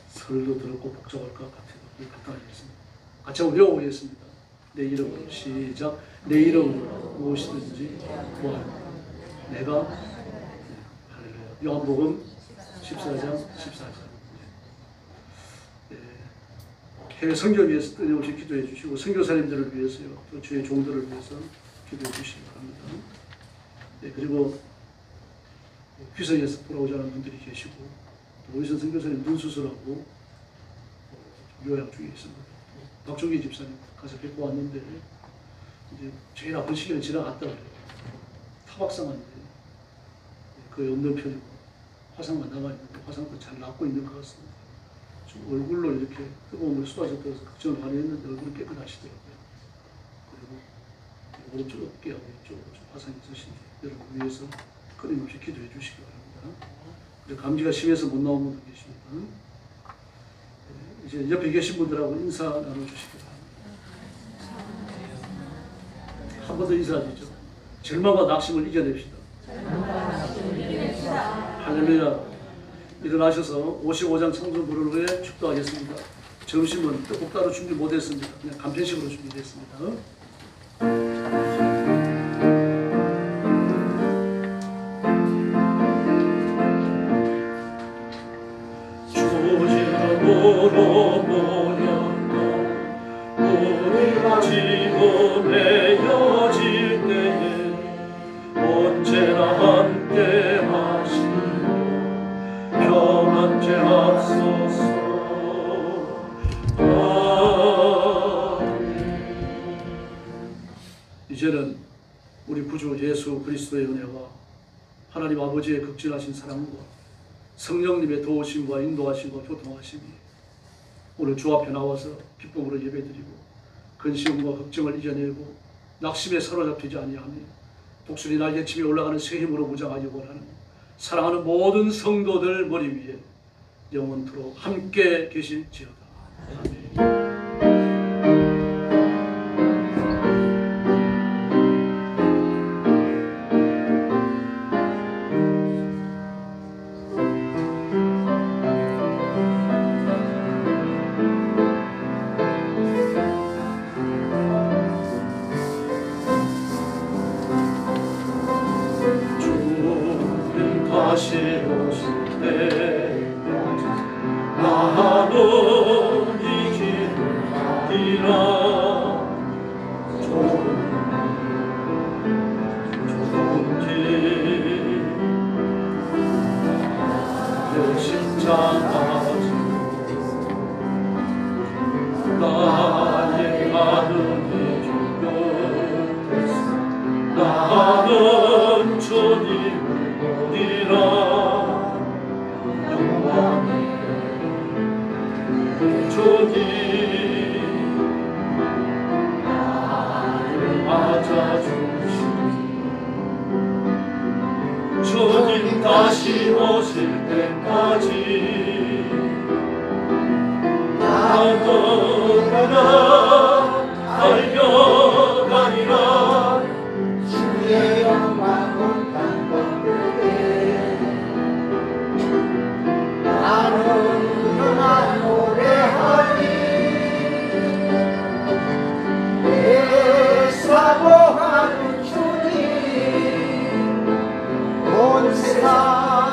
설도 들었고 복잡할 것 같아서 갖다 하겠습니다. 같이 한번 외워보겠습니다. 내 이름으로 시작. 내 이름으로 무엇이든지 구하면 내가 할렐루야. 요한복음 14장 14절. 해외 선교 위해서 끊임없이 기도해 주시고 선교사님들을 위해서요, 또 주의 종들을 위해서 기도해 주시기 바랍니다. 네, 그리고 귀성에서 돌아오자는 분들이 계시고 또 오이선 선교사님 눈 수술하고 요양 중에 있습니다. 박종기 집사님 가서 뵙고 왔는데 이제 제일 아픈 시기는 지나갔다 그래요. 타박상한데 거의 없는 편이고 화상만 남아있는데 화상도 잘 낫고 있는 것 같습니다. 좀 얼굴로 이렇게 뜨거운 물 쏟아졌다고 해서 걱정을 많이 했는데 얼굴이 깨끗하시더라고요. 그리고 오른쪽 어깨하고 이쪽으로 좀 화상이 있으신지 여러분 위해서 끊임없이 기도해 주시기 바랍니다. 그리고 감기가 심해서 못 나온 분도 계십니다. 이제 옆에 계신 분들하고 인사 나눠주시기 바랍니다. 한 번 더 인사하시죠. 절망과 낙심을 이겨냅시다. 할렐루야. 일어나셔서 55장 성전 부를 후에 축도하겠습니다. 점심은 떡국 따로 준비 못했습니다. 그냥 간편식으로 준비됐습니다. 주님으로 모였다 우리가 지고 내어질 때에 언제나 함께 평안케 하소서. 이제는 우리 구주 예수 그리스도의 은혜와 하나님 아버지의 극진하신 사랑과 성령님의 도우심과 인도하심과 교통하심이 오늘 주 앞에 나와서 기쁨으로 예배드리고 근심과 걱정을 이겨내고 낙심에 사로잡히지 아니하며 독수리 날개침에 올라가는 새 힘으로 무장하기 원하는 사랑하는 모든 성도들 머리 위에 영원토록 함께 계실지어다. 아멘. 다시 오실 때까지 나도 이 길을 가리라. 좁은 길 내 십자가 지고 나의 가슴이 죽었겠어. 나는 주님을 보리라. 영원히 주님 나를 맞아주시니 주님 다시 오실 때까지 나도 달려가리라. 주의 영광을 나는 그러나 노래하리. 내 사모하는 주님 온 세상